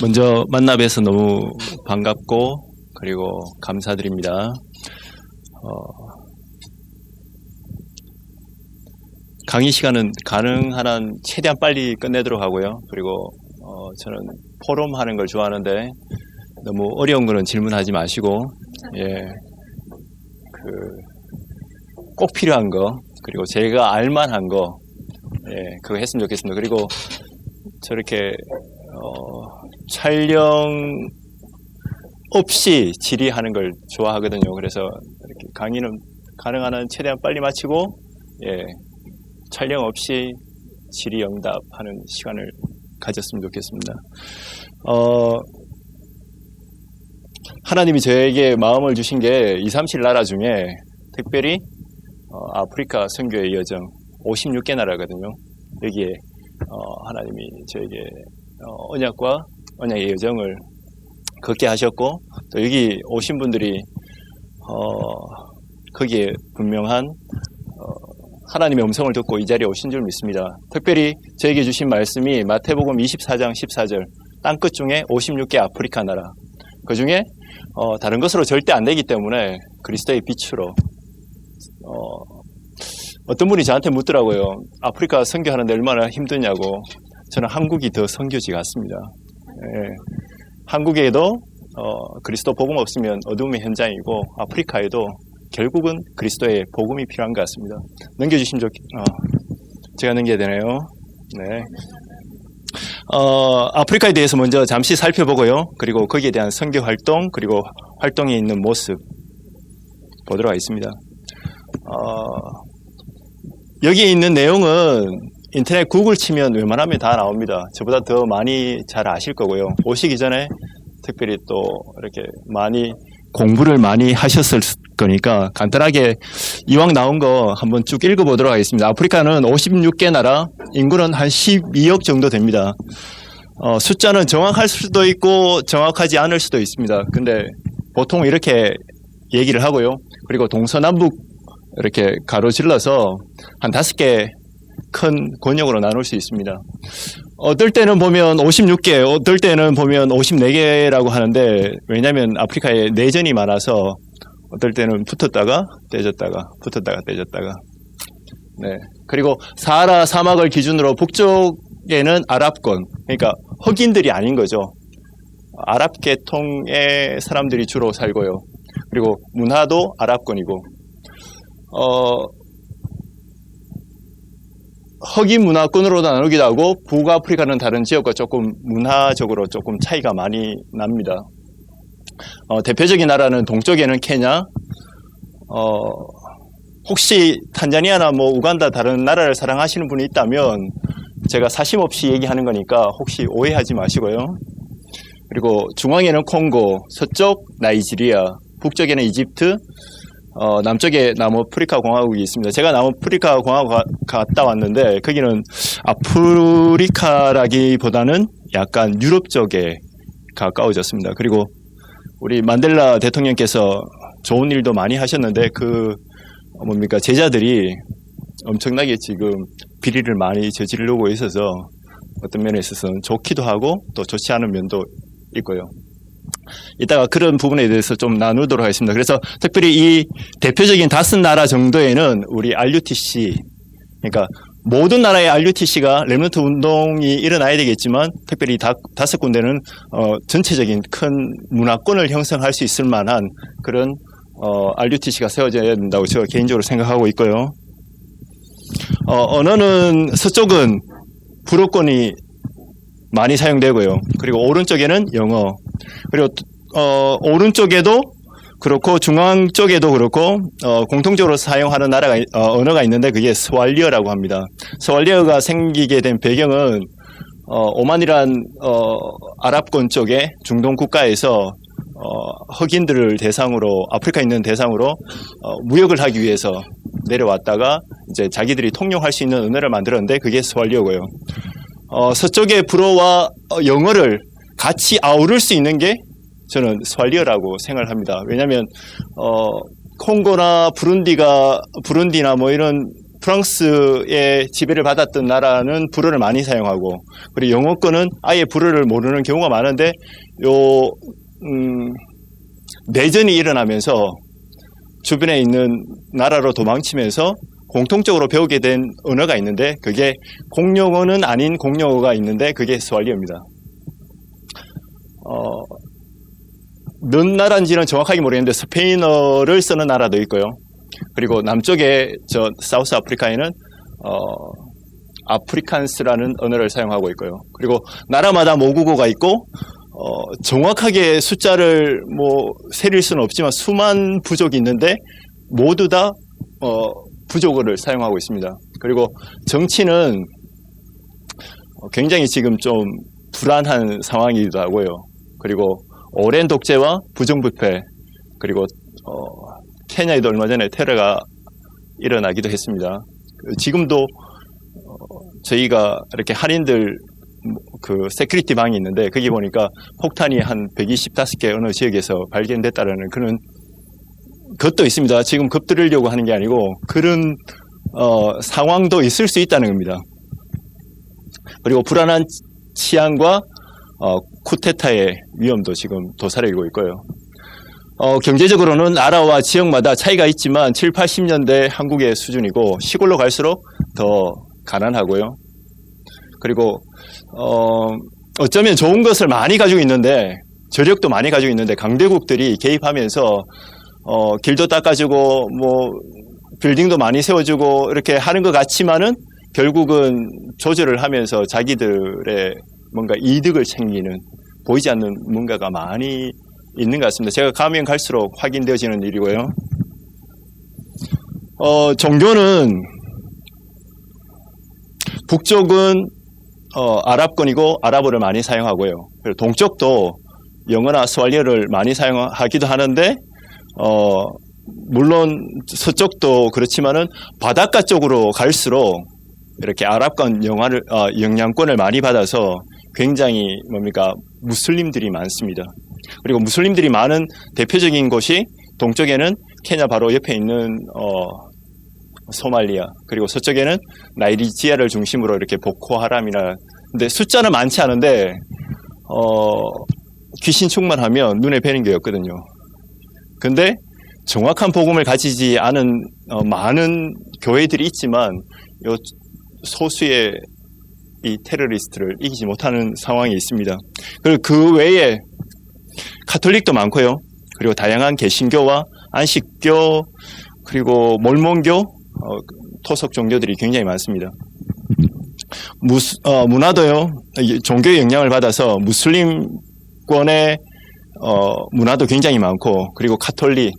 먼저 만나 뵈서 너무 반갑고 그리고 감사드립니다. 강의 시간은 가능한 한 최대한 빨리 끝내도록 하고요. 그리고 저는 포럼 하는 걸 좋아하는데 너무 어려운 거는 질문하지 마시고 꼭 필요한 거 그리고 제가 알만한 거 그거 했으면 좋겠습니다. 그리고 저렇게 촬영 없이 질의하는 걸 좋아하거든요. 그래서 이렇게 강의는 가능한 한 최대한 빨리 마치고 촬영 없이 질의 응답하는 시간을 가졌으면 좋겠습니다. 하나님이 저에게 마음을 주신 게 237 나라 중에 특별히 아프리카 선교의 여정 56개 나라거든요. 여기에 하나님이 저에게 언약의 여정을 걷게 하셨고 또 여기 오신 분들이 거기에 분명한 하나님의 음성을 듣고 이 자리에 오신 줄 믿습니다. 특별히 저에게 주신 말씀이 마태복음 24장 14절 땅끝 중에 56개 아프리카 나라 그 중에 다른 것으로 절대 안 되기 때문에 그리스도의 빛으로 어떤 분이 저한테 묻더라고요. 아프리카 선교하는데 얼마나 힘드냐고. 저는 한국이 더 선교지 같습니다. 한국에도 그리스도 복음 없으면 어둠의 현장이고 아프리카에도 결국은 그리스도의 복음이 필요한 것 같습니다. 넘겨주시면 제가 넘겨야 되네요. 네. 아프리카에 대해서 먼저 잠시 살펴보고요. 그리고 거기에 대한 선교 활동 그리고 활동에 있는 모습 보도록 하겠습니다. 여기에 있는 내용은 인터넷 구글 치면 웬만하면 다 나옵니다. 저보다 더 많이 잘 아실 거고요. 오시기 전에 특별히 또 이렇게 많이 공부를 많이 하셨을 거니까 간단하게 이왕 나온 거 한번 쭉 읽어보도록 하겠습니다. 아프리카는 56개 나라, 인구는 한 12억 정도 됩니다. 숫자는 정확할 수도 있고 정확하지 않을 수도 있습니다. 근데 보통 이렇게 얘기를 하고요. 그리고 동서남북 이렇게 가로질러서 한 5개 큰 권역으로 나눌 수 있습니다. 어떨 때는 보면 56개, 어떨 때는 보면 54개라고 하는데 왜냐하면 아프리카에 내전이 많아서 어떨 때는 붙었다가 떼졌다가 네. 그리고 사하라 사막을 기준으로 북쪽에는 아랍권, 그러니까 흑인들이 아닌 거죠. 아랍 계통의 사람들이 주로 살고요. 그리고 문화도 아랍권이고 흑인 문화권으로 나누기도 하고 북아프리카는 다른 지역과 조금 문화적으로 조금 차이가 많이 납니다. 대표적인 나라는 동쪽에는 케냐, 혹시 탄자니아나 우간다 다른 나라를 사랑하시는 분이 있다면 제가 사심 없이 얘기하는 거니까 혹시 오해하지 마시고요. 그리고 중앙에는 콩고, 서쪽 나이지리아, 북쪽에는 이집트, 남쪽에 남아프리카 공화국이 있습니다. 제가 남아프리카 공화국 갔다 왔는데 거기는 아프리카라기보다는 약간 유럽 쪽에 가까워졌습니다. 그리고 우리 만델라 대통령께서 좋은 일도 많이 하셨는데 제자들이 엄청나게 지금 비리를 많이 저지르고 있어서 어떤 면에 있어서는 좋기도 하고 또 좋지 않은 면도 있고요. 이따가 그런 부분에 대해서 좀 나누도록 하겠습니다. 그래서 특별히 이 대표적인 5나라 정도에는 우리 RUTC, 그러니까 모든 나라의 RUTC가 렘넌트 운동이 일어나야 되겠지만 특별히 5군데는 전체적인 큰 문화권을 형성할 수 있을 만한 그런 RUTC가 세워져야 된다고 제가 개인적으로 생각하고 있고요. 언어는 서쪽은 불어권이 많이 사용되고요. 그리고 오른쪽에는 영어, 그리고 오른쪽에도 그렇고 중앙 쪽에도 그렇고 공통적으로 사용하는 언어가 있는데 그게 스왈리어라고 합니다. 스왈리어가 생기게 된 배경은 오만이란 아랍권 쪽의 중동 국가에서 흑인들을 대상으로 아프리카에 있는 대상으로 무역을 하기 위해서 내려왔다가 이제 자기들이 통용할 수 있는 언어를 만들었는데 그게 스왈리어고요. 서쪽의 불어와 영어를 같이 아우를 수 있는 게 저는 스왈리어라고 생각을 합니다. 왜냐하면 콩고나 부룬디나 이런 프랑스의 지배를 받았던 나라는 불어를 많이 사용하고, 그리고 영어권은 아예 불어를 모르는 경우가 많은데, 내전이 일어나면서 주변에 있는 나라로 도망치면서 공통적으로 배우게 된 언어가 있는데, 그게 공용어는 아닌 공용어가 있는데, 그게 스왈리어입니다. 몇 나라인지는 정확하게 모르겠는데 스페인어를 쓰는 나라도 있고요. 그리고 남쪽에 사우스 아프리카에는 아프리칸스라는 언어를 사용하고 있고요. 그리고 나라마다 모국어가 있고 정확하게 숫자를 세릴 수는 없지만 수만 부족이 있는데 모두 다 부족어를 사용하고 있습니다. 그리고 정치는 굉장히 지금 좀 불안한 상황이기도 하고요. 그리고 오랜 독재와 부정부패, 그리고 케냐에도 얼마 전에 테러가 일어나기도 했습니다. 지금도 저희가 이렇게 한인들 그 세큐리티 방이 있는데 거기 보니까 폭탄이 한 125개 어느 지역에서 발견됐다라는 그런 것도 있습니다. 지금 겁들으려고 하는 게 아니고 그런 상황도 있을 수 있다는 겁니다. 그리고 불안한 치안과 쿠데타의 위험도 지금 도사리고 있고요. 경제적으로는 나라와 지역마다 차이가 있지만 7, 80년대 한국의 수준이고 시골로 갈수록 더 가난하고요. 그리고 어쩌면 좋은 것을 많이 가지고 있는데 저력도 많이 가지고 있는데 강대국들이 개입하면서 길도 닦아주고 빌딩도 많이 세워주고 이렇게 하는 것 같지만은 결국은 조절을 하면서 자기들의 뭔가 이득을 챙기는 보이지 않는 뭔가가 많이 있는 것 같습니다. 제가 가면 갈수록 확인되어지는 일이고요. 종교는 북쪽은 아랍권이고 아랍어를 많이 사용하고요. 그리고 동쪽도 영어나 스왈리어를 많이 사용하기도 하는데 물론 서쪽도 그렇지만은 바닷가 쪽으로 갈수록 이렇게 아랍권 영향권을 많이 받아서 굉장히 무슬림들이 많습니다. 그리고 무슬림들이 많은 대표적인 곳이 동쪽에는 케냐 바로 옆에 있는 소말리아, 그리고 서쪽에는 나이지리아를 중심으로 이렇게 보코하람이나, 근데 숫자는 많지 않은데 귀신 충만하면 눈에 뵈는 게 없거든요. 근데 정확한 복음을 가지지 않은 많은 교회들이 있지만 요 소수의 이 테러리스트를 이기지 못하는 상황이 있습니다. 그리고 그 외에 카톨릭도 많고요. 그리고 다양한 개신교와 안식교, 그리고 몰몬교, 토속 종교들이 굉장히 많습니다. 문화도요, 종교의 영향을 받아서 무슬림권의 문화도 굉장히 많고, 그리고 카톨릭,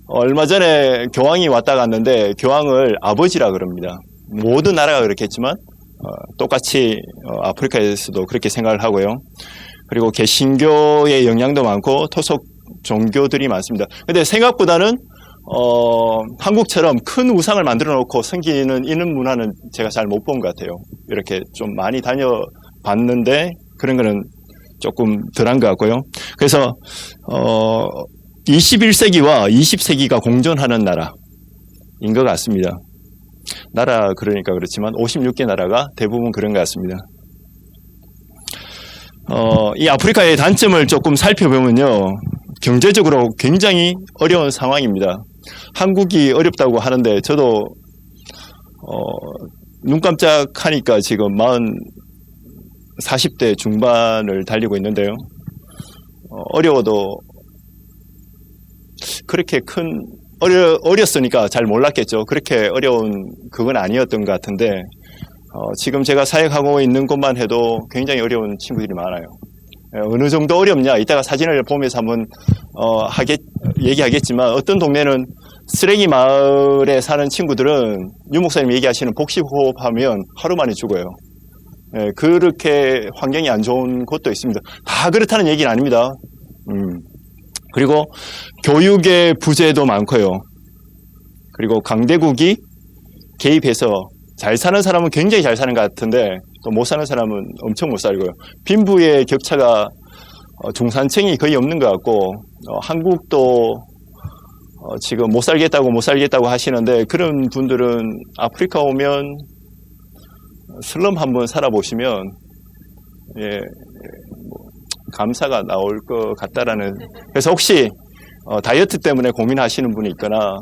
얼마 전에 교황이 왔다 갔는데 교황을 아버지라 그럽니다. 모든 나라가 그렇겠지만 똑같이 아프리카에서도 그렇게 생각을 하고요. 그리고 개신교의 영향도 많고 토속 종교들이 많습니다. 근데 생각보다는 한국처럼 큰 우상을 만들어 놓고 섬기는 이런 문화는 제가 잘 못 본 것 같아요. 이렇게 좀 많이 다녀봤는데 그런 거는 조금 덜한 것 같고요. 그래서 21세기와 20세기가 공존하는 나라인 것 같습니다. 나라 그러니까 그렇지만 56개 나라가 대부분 그런 것 같습니다. 이 아프리카의 단점을 조금 살펴보면요, 경제적으로 굉장히 어려운 상황입니다. 한국이 어렵다고 하는데 저도 눈 깜짝하니까 지금 40대 중반을 달리고 있는데요. 어려워도 그렇게 어렸으니까 잘 몰랐겠죠. 그렇게 어려운 그건 아니었던 것 같은데 지금 제가 사역하고 있는 곳만 해도 굉장히 어려운 친구들이 많아요. 어느 정도 어렵냐, 이따가 사진을 보면서 한번 얘기하겠지만 어떤 동네는 쓰레기 마을에 사는 친구들은 유 목사님 얘기하시는 복식호흡하면 하루 만에 죽어요. 그렇게 환경이 안 좋은 곳도 있습니다. 다 그렇다는 얘기는 아닙니다. 그리고 교육의 부재도 많고요. 그리고 강대국이 개입해서 잘 사는 사람은 굉장히 잘 사는 것 같은데 또 못 사는 사람은 엄청 못 살고요. 빈부의 격차가 중산층이 거의 없는 것 같고 한국도 지금 못 살겠다고 하시는데 그런 분들은 아프리카 오면 슬럼 한번 살아보시면 감사가 나올 것 같다라는. 그래서 혹시 다이어트 때문에 고민하시는 분이 있거나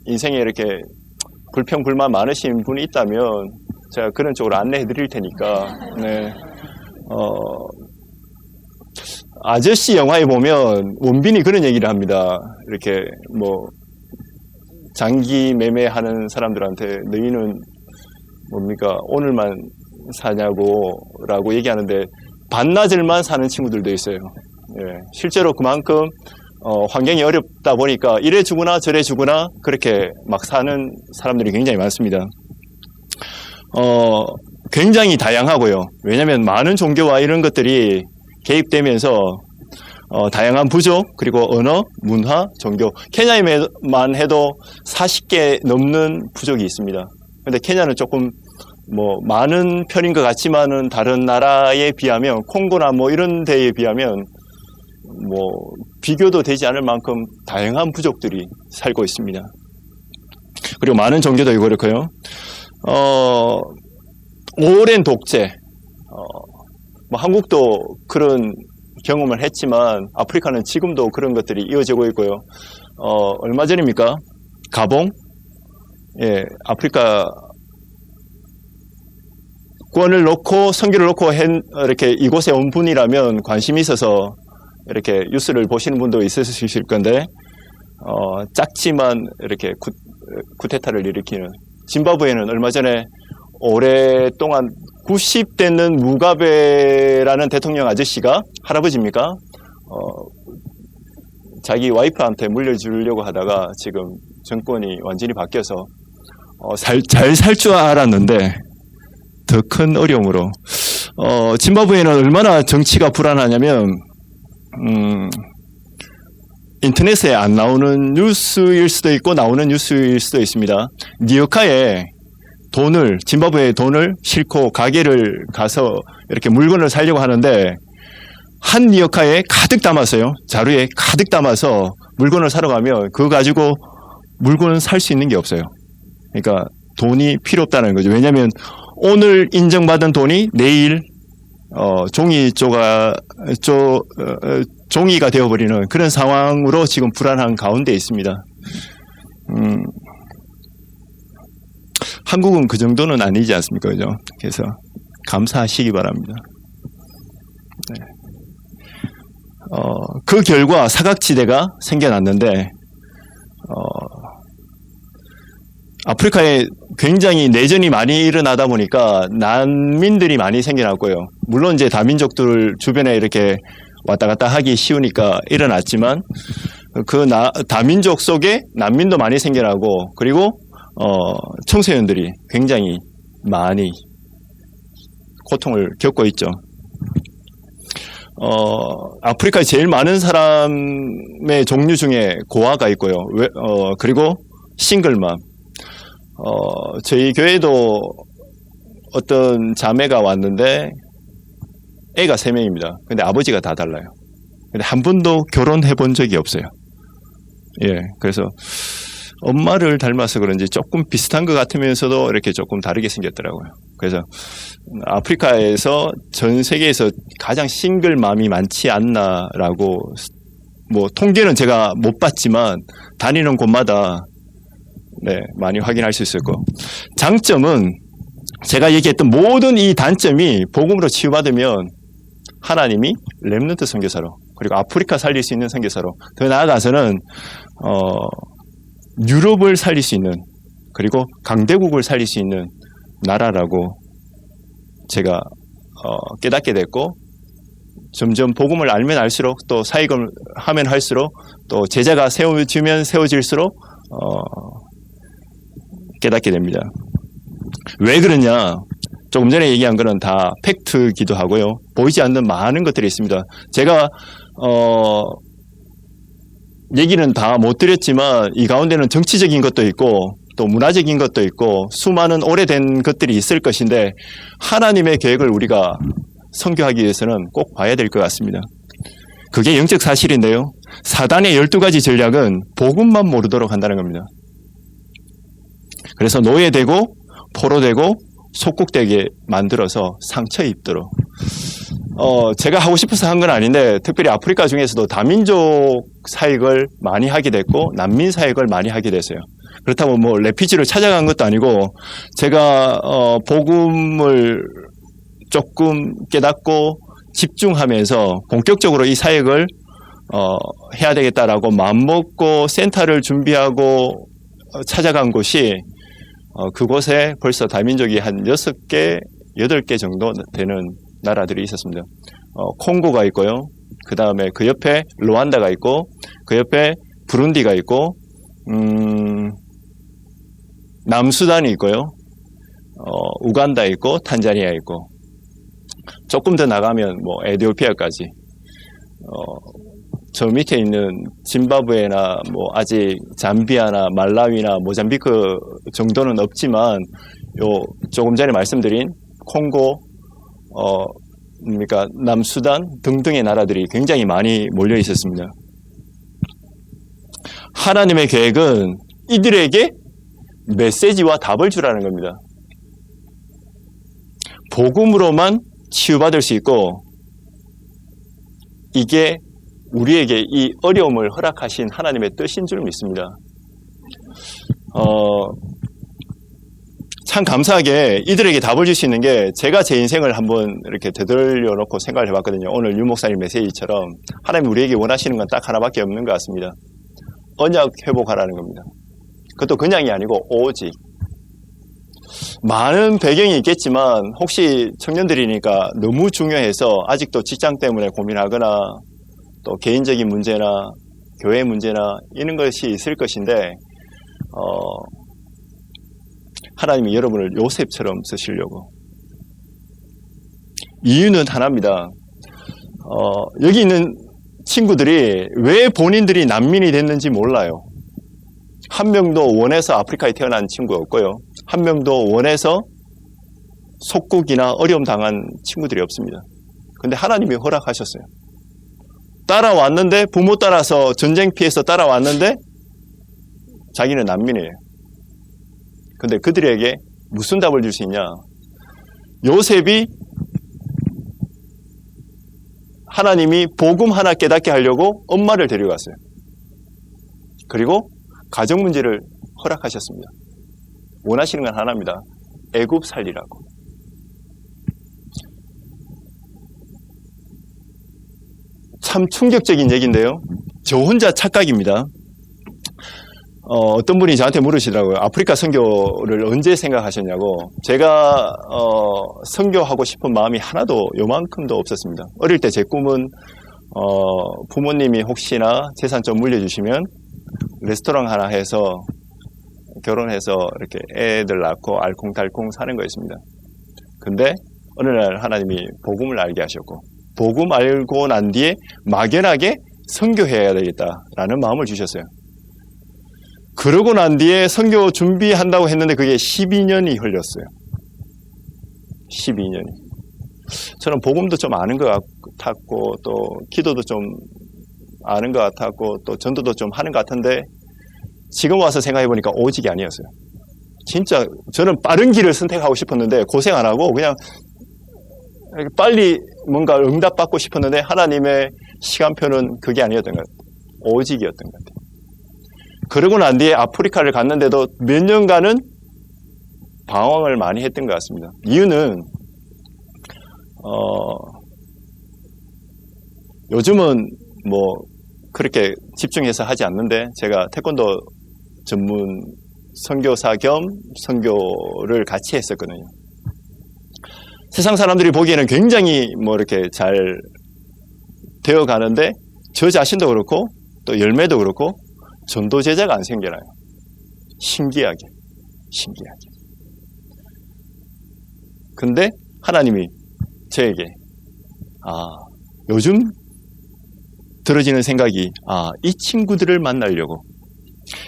인생에 이렇게 불평 불만 많으신 분이 있다면 제가 그런 쪽으로 안내해 드릴 테니까. 네. 아저씨 영화에 보면 원빈이 그런 얘기를 합니다. 이렇게 장기 매매하는 사람들한테 너희는 뭡니까 오늘만 사냐고라고 얘기하는데 반나절만 사는 친구들도 있어요. 실제로 그만큼 환경이 어렵다 보니까 이래 주거나 저래 주거나 그렇게 막 사는 사람들이 굉장히 많습니다. 굉장히 다양하고요. 왜냐하면 많은 종교와 이런 것들이 개입되면서 다양한 부족, 그리고 언어, 문화, 종교. 케냐에만 해도 40개 넘는 부족이 있습니다. 근데 케냐는 조금 많은 편인 것 같지만은 다른 나라에 비하면 콩고나 이런 데에 비하면 비교도 되지 않을 만큼 다양한 부족들이 살고 있습니다. 그리고 많은 종교도 그렇고요. 오랜 독재. 한국도 그런 경험을 했지만 아프리카는 지금도 그런 것들이 이어지고 있고요. 얼마 전입니까? 가봉? 아프리카 권을 놓고 선교를 놓고 이렇게 이곳에 온 분이라면 관심이 있어서 이렇게 뉴스를 보시는 분도 있으실 건데 작지만 이렇게 쿠데타를 일으키는 짐바브웨는 얼마 전에 오랫동안 90대는 무가베라는 대통령 아저씨가 할아버지입니까? 자기 와이프한테 물려주려고 하다가 지금 정권이 완전히 바뀌어서 잘 살 줄 알았는데 더 큰 어려움으로 짐바브웨는 얼마나 정치가 불안하냐면 인터넷에 안 나오는 뉴스일 수도 있고 나오는 뉴스일 수도 있습니다. 니어카에 짐바브웨의 돈을 싣고 가게를 가서 이렇게 물건을 사려고 하는데 한 니어카에 가득 담았어요. 자루에 가득 담아서 물건을 사러 가면 그거 가지고 물건을 살 수 있는 게 없어요. 그러니까 돈이 필요 없다는 거죠. 왜냐하면 오늘 인정받은 돈이 내일 종이가 되어버리는 그런 상황으로 지금 불안한 가운데 있습니다. 한국은 그 정도는 아니지 않습니까? 그죠? 그래서 감사하시기 바랍니다. 네. 그 결과 사각지대가 생겨났는데, 아프리카에 굉장히 내전이 많이 일어나다 보니까 난민들이 많이 생겨났고요. 물론 이제 다민족들 주변에 이렇게 왔다 갔다 하기 쉬우니까 일어났지만, 다민족 속에 난민도 많이 생겨나고, 그리고 청소년들이 굉장히 많이 고통을 겪고 있죠. 아프리카에 제일 많은 사람의 종류 중에 고아가 있고요. 그리고 싱글맘. 저희 교회도 어떤 자매가 왔는데 애가 3명입니다. 근데 아버지가 다 달라요. 근데 한 번도 결혼해 본 적이 없어요. 그래서 엄마를 닮아서 그런지 조금 비슷한 것 같으면서도 이렇게 조금 다르게 생겼더라고요. 그래서 아프리카에서 전 세계에서 가장 싱글맘이 많지 않나라고, 통계는 제가 못 봤지만 다니는 곳마다 많이 확인할 수 있었고, 장점은 제가 얘기했던 모든 이 단점이 복음으로 치유받으면 하나님이 렘넌트 선교사로, 그리고 아프리카 살릴 수 있는 선교사로, 더 나아가서는 유럽을 살릴 수 있는, 그리고 강대국을 살릴 수 있는 나라라고 제가 깨닫게 됐고, 점점 복음을 알면 알수록, 또 사역을 하면 할수록, 또 제자가 세워지면 세워질수록 깨닫게 됩니다. 왜 그러냐? 조금 전에 얘기한 거는 다 팩트기도 하고요. 보이지 않는 많은 것들이 있습니다. 제가 얘기는 다 못 드렸지만 이 가운데는 정치적인 것도 있고 또 문화적인 것도 있고 수많은 오래된 것들이 있을 것인데, 하나님의 계획을 우리가 선교하기 위해서는 꼭 봐야 될 것 같습니다. 그게 영적 사실인데요. 사단의 12가지 전략은 복음만 모르도록 한다는 겁니다. 그래서 노예되고 포로되고 속국되게 만들어서 상처 입도록. 제가 하고 싶어서 한 건 아닌데 특별히 아프리카 중에서도 다민족 사역을 많이 하게 됐고 난민 사역을 많이 하게 됐어요. 그렇다고 뭐 레피지를 찾아간 것도 아니고 제가 복음을 조금 깨닫고 집중하면서 본격적으로 이 사역을 해야 되겠다라고 마음먹고 센터를 준비하고 찾아간 곳이 그곳에 벌써 다민족이 한 6개, 8개 정도 되는 나라들이 있었습니다. 콩고가 있고요. 그 다음에 그 옆에 루안다가 있고 그 옆에 부룬디가 있고 남수단이 있고요. 우간다 있고 탄자니아 있고 조금 더 나가면 뭐 에티오피아까지 저 밑에 있는 짐바브웨나 뭐 아직 잠비아나 말라위나 모잠비크 정도는 없지만 요 조금 전에 말씀드린 콩고 그러니까 남수단 등등의 나라들이 굉장히 많이 몰려 있었습니다. 하나님의 계획은 이들에게 메시지와 답을 주라는 겁니다. 복음으로만 치유받을 수 있고 이게 우리에게 이 어려움을 허락하신 하나님의 뜻인 줄 믿습니다. 참 감사하게 이들에게 답을 줄 수 있는 게 제가 제 인생을 한번 이렇게 되돌려 놓고 생각을 해봤거든요. 오늘 유 목사님 메시지처럼 하나님 우리에게 원하시는 건 딱 하나밖에 없는 것 같습니다. 언약 회복하라는 겁니다. 그것도 그냥이 아니고 오직. 많은 배경이 있겠지만 혹시 청년들이니까 너무 중요해서 아직도 직장 때문에 고민하거나 또 개인적인 문제나 교회 문제나 이런 것이 있을 것인데 하나님이 여러분을 요셉처럼 쓰시려고. 이유는 하나입니다. 여기 있는 친구들이 왜 본인들이 난민이 됐는지 몰라요. 한 명도 원해서 아프리카에 태어난 친구였고요. 한 명도 원해서 속국이나 어려움 당한 친구들이 없습니다. 근데 하나님이 허락하셨어요. 따라왔는데 부모 따라서 전쟁 피해서 따라왔는데 자기는 난민이에요. 근데 그들에게 무슨 답을 줄 수 있냐? 요셉이 하나님이 복음 하나 깨닫게 하려고 엄마를 데려갔어요. 그리고 가정 문제를 허락하셨습니다. 원하시는 건 하나입니다. 애굽 살리라고. 참 충격적인 얘기인데요. 저 혼자 착각입니다. 어떤 분이 저한테 물으시더라고요. 아프리카 선교를 언제 생각하셨냐고. 제가 선교하고 싶은 마음이 하나도 요만큼도 없었습니다. 어릴 때 제 꿈은 부모님이 혹시나 재산 좀 물려주시면 레스토랑 하나 해서 결혼해서 이렇게 애들 낳고 알콩달콩 사는 거였습니다. 근데 어느 날 하나님이 복음을 알게 하셨고 복음 알고 난 뒤에 막연하게 선교해야 되겠다라는 마음을 주셨어요. 그러고 난 뒤에 선교 준비한다고 했는데 그게 12년이 흘렸어요. 12년이. 저는 복음도 좀 아는 것 같았고 또 기도도 좀 아는 것 같았고 또 전도도 좀 하는 것 같은데 지금 와서 생각해 보니까 오직이 아니었어요. 진짜 저는 빠른 길을 선택하고 싶었는데 고생 안 하고 그냥 빨리 뭔가 응답받고 싶었는데 하나님의 시간표는 그게 아니었던 것 같아요. 오직이었던 것 같아요. 그러고 난 뒤에 아프리카를 갔는데도 몇 년간은 방황을 많이 했던 것 같습니다. 이유는 요즘은 뭐 그렇게 집중해서 하지 않는데 제가 태권도 전문 선교사 겸 선교를 같이 했었거든요. 세상 사람들이 보기에는 굉장히 뭐 이렇게 잘 되어 가는데 저 자신도 그렇고 또 열매도 그렇고 전도 제자가 안 생겨나요. 신기하게. 근데 하나님이 저에게 요즘 들어지는 생각이 이 친구들을 만나려고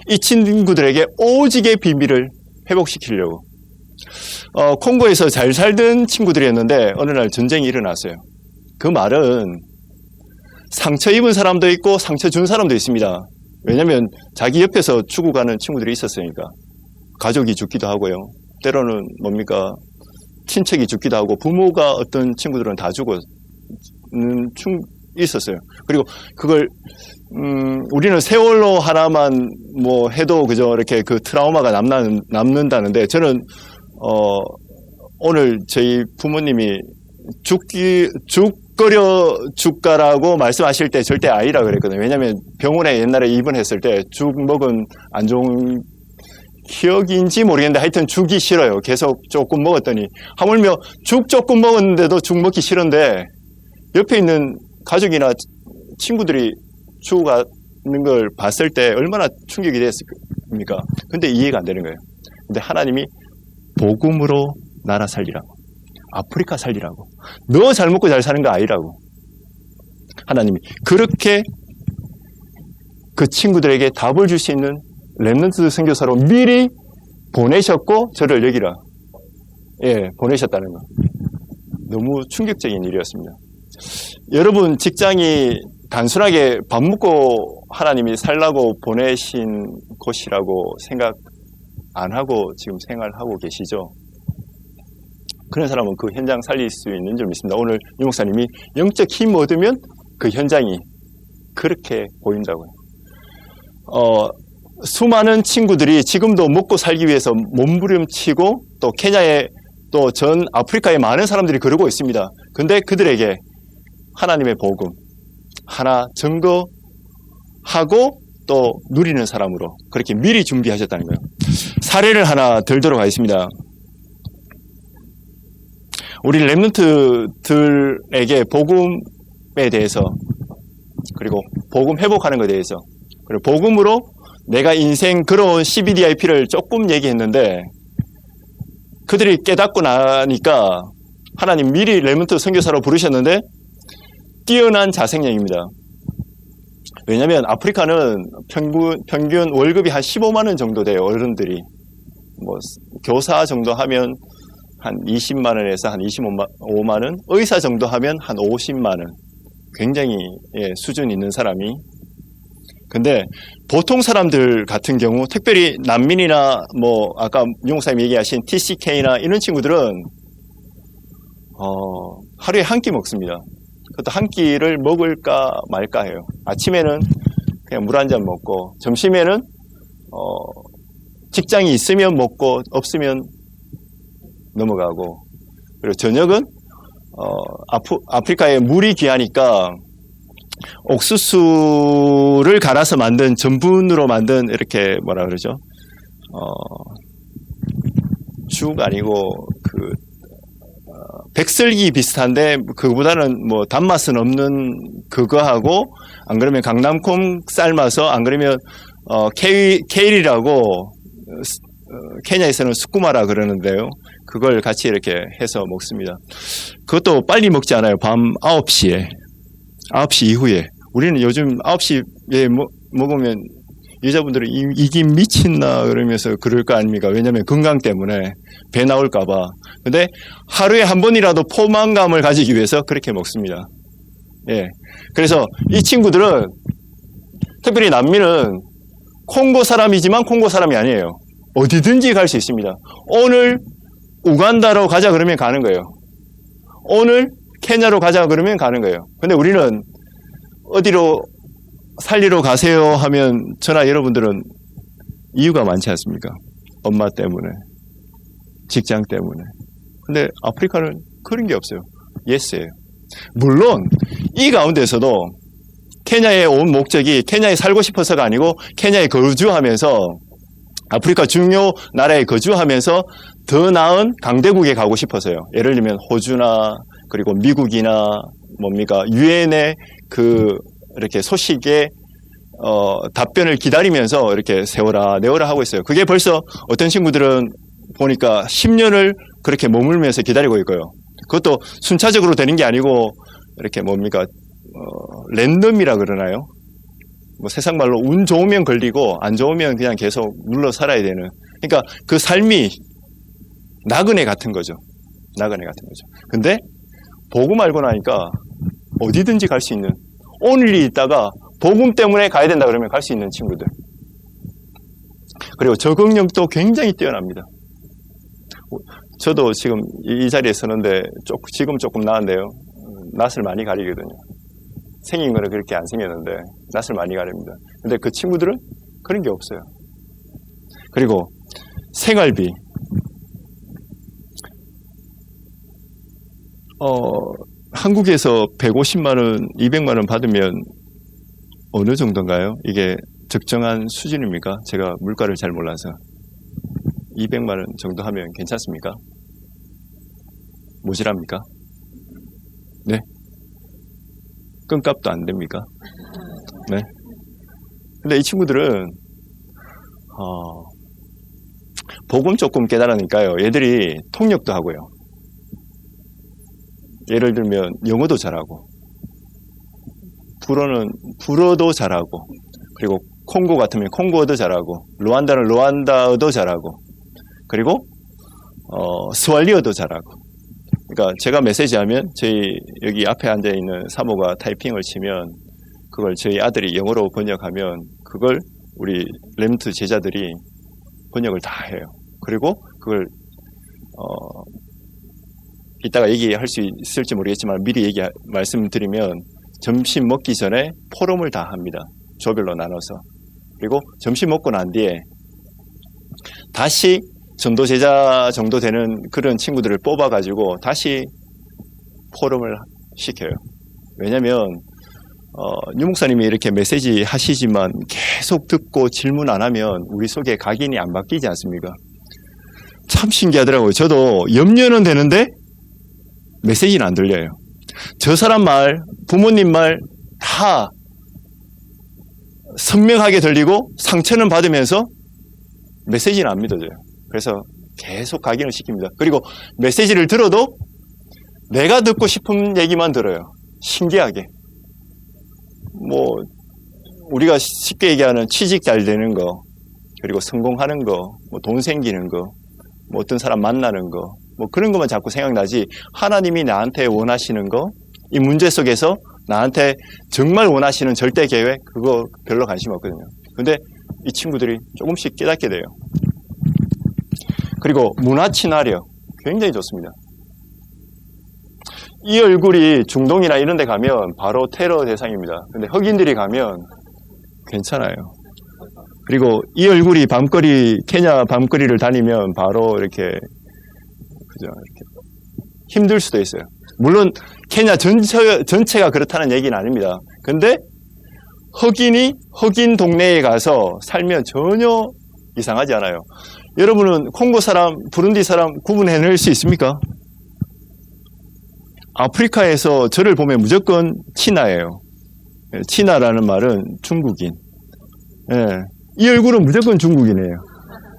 이 친구들에게 오직의 비밀을 회복시키려고 콩고에서 잘 살던 친구들이었는데 어느 날 전쟁이 일어났어요. 그 말은 상처 입은 사람도 있고 상처 준 사람도 있습니다. 왜냐하면 자기 옆에서 죽어가는 친구들이 있었으니까. 가족이 죽기도 하고요. 때로는 뭡니까? 친척이 죽기도 하고 부모가 어떤 친구들은 다 죽어는 있었어요. 그리고 그걸 우리는 세월로 하나만 뭐 해도 그저 이렇게 그 트라우마가 남는다는데 저는 오늘 저희 부모님이 죽가라고 말씀하실 때 절대 아니라 그랬거든요. 왜냐하면 병원에 옛날에 입원했을 때 죽 먹은 안 좋은 기억인지 모르겠는데 하여튼 죽이 싫어요. 계속 조금 먹었더니 하물며 죽 조금 먹었는데도 죽 먹기 싫은데 옆에 있는 가족이나 친구들이 죽어가는 걸 봤을 때 얼마나 충격이 됐습니까? 근데 이해가 안 되는 거예요. 근데 하나님이 복음으로 나라 살리라고, 아프리카 살리라고, 너 잘 먹고 잘 사는 거 아니라고 하나님이 그렇게 그 친구들에게 답을 줄 수 있는 렘넌트 선교사로 미리 보내셨고 저를 여기라 보내셨다는 거 너무 충격적인 일이었습니다. 여러분 직장이 단순하게 밥 먹고 하나님이 살라고 보내신 곳이라고 생각 안 하고 지금 생활하고 계시죠? 그런 사람은 그 현장 살릴 수 있는 줄 믿습니다. 오늘 유 목사님이 영적 힘 얻으면 그 현장이 그렇게 보인다고요. 수많은 친구들이 지금도 먹고 살기 위해서 몸부림치고 또 케냐에 또 전 아프리카에 많은 사람들이 그러고 있습니다. 근데 그들에게 하나님의 복음 하나 증거하고 또 누리는 사람으로 그렇게 미리 준비하셨다는 거예요. 사례를 하나 들도록 하겠습니다. 우리 렘넌트들에게 복음에 대해서 그리고 복음 회복하는 것에 대해서 그리고 복음으로 내가 인생 걸어온 CBDIP를 조금 얘기했는데 그들이 깨닫고 나니까 하나님 미리 렘넌트 선교사로 부르셨는데 뛰어난 자생력입니다. 왜냐하면 아프리카는 평균 월급이 한 15만 원 정도 돼요. 어른들이 뭐 교사 정도 하면 한 20만 원에서 한 25만 원, 의사 정도 하면 한 50만 원. 굉장히 수준 있는 사람이. 근데 보통 사람들 같은 경우 특별히 난민이나 뭐 아까 유 목사님 얘기하신 TCK나 이런 친구들은 하루에 한 끼 먹습니다. 그것도 한 끼를 먹을까 말까 해요. 아침에는 그냥 물 한 잔 먹고 점심에는 직장이 있으면 먹고 없으면 넘어가고 그리고 저녁은 아프리카에 물이 귀하니까 옥수수를 갈아서 만든 전분으로 만든 이렇게 뭐라 그러죠? 죽 아니고 그 백설기 비슷한데 그거보다는 뭐 단맛은 없는 그거하고 안 그러면 강낭콩 삶아서 안 그러면 케일이라고 케냐에서는 스쿠마라 그러는데요. 그걸 같이 이렇게 해서 먹습니다. 그것도 빨리 먹지 않아요. 밤 9시에. 9시 이후에. 우리는 요즘 9시에 먹으면 여자분들은 이게 미친나 그러면서 그럴 거 아닙니까? 왜냐하면 건강 때문에 배 나올까봐. 근데 하루에 한 번이라도 포만감을 가지기 위해서 그렇게 먹습니다. 예. 그래서 이 친구들은 특별히 난민은 콩고 사람이지만 콩고 사람이 아니에요. 어디든지 갈 수 있습니다. 오늘 우간다로 가자 그러면 가는 거예요. 오늘 케냐로 가자 그러면 가는 거예요. 근데 우리는 어디로 살리러 가세요 하면 저나 여러분들은 이유가 많지 않습니까? 엄마 때문에, 직장 때문에. 근데 아프리카는 그런 게 없어요. 예스예요. 물론 이 가운데서도 케냐에 온 목적이 케냐에 살고 싶어서가 아니고 케냐에 거주하면서 아프리카 중요 나라에 거주하면서 더 나은 강대국에 가고 싶어서요. 예를 들면 호주나 그리고 미국이나 뭡니까 유엔의 그 이렇게 소식에 답변을 기다리면서 이렇게 세워라 내워라 하고 있어요. 그게 벌써 어떤 친구들은 보니까 10년을 그렇게 머물면서 기다리고 있고요. 그것도 순차적으로 되는 게 아니고 이렇게 뭡니까 랜덤이라 그러나요? 뭐 세상 말로 운 좋으면 걸리고 안 좋으면 그냥 계속 눌러 살아야 되는. 그러니까 그 삶이 나그네 같은 거죠. 나그네 같은 거죠. 근데 복음 알고 나니까 어디든지 갈 수 있는 오늘이 있다가 복음 때문에 가야 된다 그러면 갈 수 있는 친구들. 그리고 적응력도 굉장히 뛰어납니다. 저도 지금 이 자리에 서는데 지금 조금 나은데요. 낯을 많이 가리거든요. 생긴 거는 그렇게 안 생겼는데 낯을 많이 가립니다. 근데 그 친구들은 그런 게 없어요. 그리고 생활비. 한국에서 150만 원, 200만 원 받으면 어느 정도인가요? 이게 적정한 수준입니까? 제가 물가를 잘 몰라서. 200만 원 정도 하면 괜찮습니까? 모자랍니까? 네? 끈값도 안 됩니까? 네? 근데 이 친구들은 복음 조금 깨달으니까요. 얘들이 통역도 하고요. 예를 들면 영어도 잘하고 불어도 잘하고 그리고 콩고 같으면 콩고어도 잘하고 루안다는 루안다어도 잘하고 그리고 스왈리어도 잘하고 그러니까 제가 메시지하면 저희 여기 앞에 앉아있는 사모가 타이핑을 치면 그걸 저희 아들이 영어로 번역하면 그걸 우리 렘트 제자들이 번역을 다 해요. 그리고 그걸 이따가 얘기할 수 있을지 모르겠지만 미리 말씀드리면 점심 먹기 전에 포럼을 다 합니다. 조별로 나눠서. 그리고 점심 먹고 난 뒤에 다시 전도 제자 정도 되는 그런 친구들을 뽑아가지고 다시 포럼을 시켜요. 왜냐면 유 목사님이 이렇게 메시지 하시지만 계속 듣고 질문 안 하면 우리 속에 각인이 안 바뀌지 않습니까? 참 신기하더라고요. 저도 염려는 되는데 메시지는 안 들려요. 저 사람 말, 부모님 말 다 선명하게 들리고 상처는 받으면서 메시지는 안 믿어져요. 그래서 계속 각인을 시킵니다. 그리고 메시지를 들어도 내가 듣고 싶은 얘기만 들어요. 신기하게. 우리가 쉽게 얘기하는 취직 잘 되는 거, 그리고 성공하는 거, 돈 생기는 거, 어떤 사람 만나는 거, 그런 것만 자꾸 생각나지 하나님이 나한테 원하시는 거, 이 문제 속에서 나한테 정말 원하시는 절대 계획, 그거 별로 관심 없거든요. 근데 이 친구들이 조금씩 깨닫게 돼요. 그리고 문화 친화력, 굉장히 좋습니다. 이 얼굴이 중동이나 이런 데 가면 바로 테러 대상입니다. 근데 흑인들이 가면 괜찮아요. 그리고 이 얼굴이 케냐 밤거리를 다니면 바로 이렇게 힘들 수도 있어요. 물론 케냐 전체가 그렇다는 얘기는 아닙니다. 근데 흑인 동네에 가서 살면 전혀 이상하지 않아요. 여러분은 콩고 사람, 부룬디 사람 구분해낼 수 있습니까? 아프리카에서 저를 보면 무조건 치나예요. 치나라는 말은 중국인. 이 얼굴은 무조건 중국인이에요.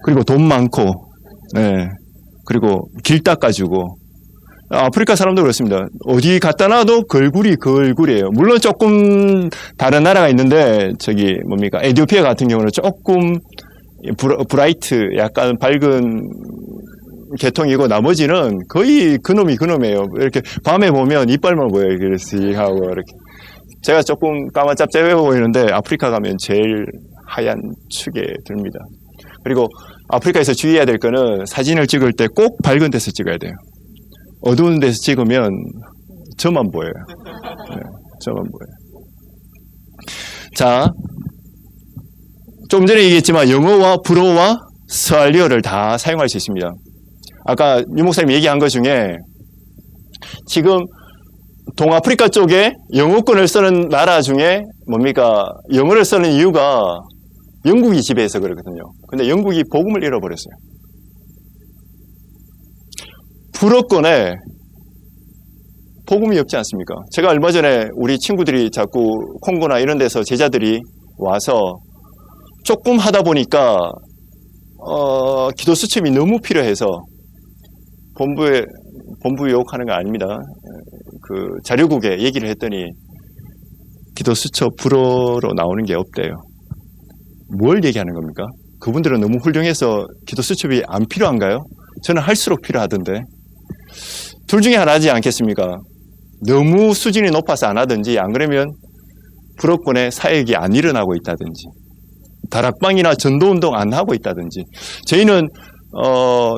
그리고 돈 많고, 그리고 길 닦아주고. 아프리카 사람도 그렇습니다. 어디 갖다 놔도 그 얼굴이에요. 물론 조금 다른 나라가 있는데, 에티오피아 같은 경우는 조금 브라이트, 약간 밝은 계통이고 나머지는 거의 그놈이에요. 이렇게 밤에 보면 이빨만 보여요. 그렇지 하고 이렇게. 제가 조금 까만짭짭해 보이는데 아프리카 가면 제일 하얀 축에 듭니다. 그리고 아프리카에서 주의해야 될 거는 사진을 찍을 때 꼭 밝은 데서 찍어야 돼요. 어두운 데서 찍으면 저만 보여요. 저만 보여요. 자, 좀 전에 얘기했지만 영어와 불어와 스왈리어를 다 사용할 수 있습니다. 아까 유 목사님 얘기한 것 중에 지금 동아프리카 쪽에 영어권을 쓰는 나라 중에 영어를 쓰는 이유가 영국이 지배해서 그렇거든요. 근데 영국이 복음을 잃어버렸어요. 불어권에 복음이 없지 않습니까? 제가 얼마 전에 우리 친구들이 자꾸 콩고나 이런 데서 제자들이 와서 조금 하다 보니까 기도 수첩이 너무 필요해서 본부 욕하는 거 아닙니다. 그 자료국에 얘기를 했더니 기도 수첩 불어로 나오는 게 없대요. 뭘 얘기하는 겁니까? 그분들은 너무 훌륭해서 기도 수첩이 안 필요한가요? 저는 할수록 필요하던데. 둘 중에 하나지 않겠습니까? 너무 수준이 높아서 안 하든지 안 그러면 불어권의 사역이 안 일어나고 있다든지, 다락방이나 전도운동 안 하고 있다든지, 저희는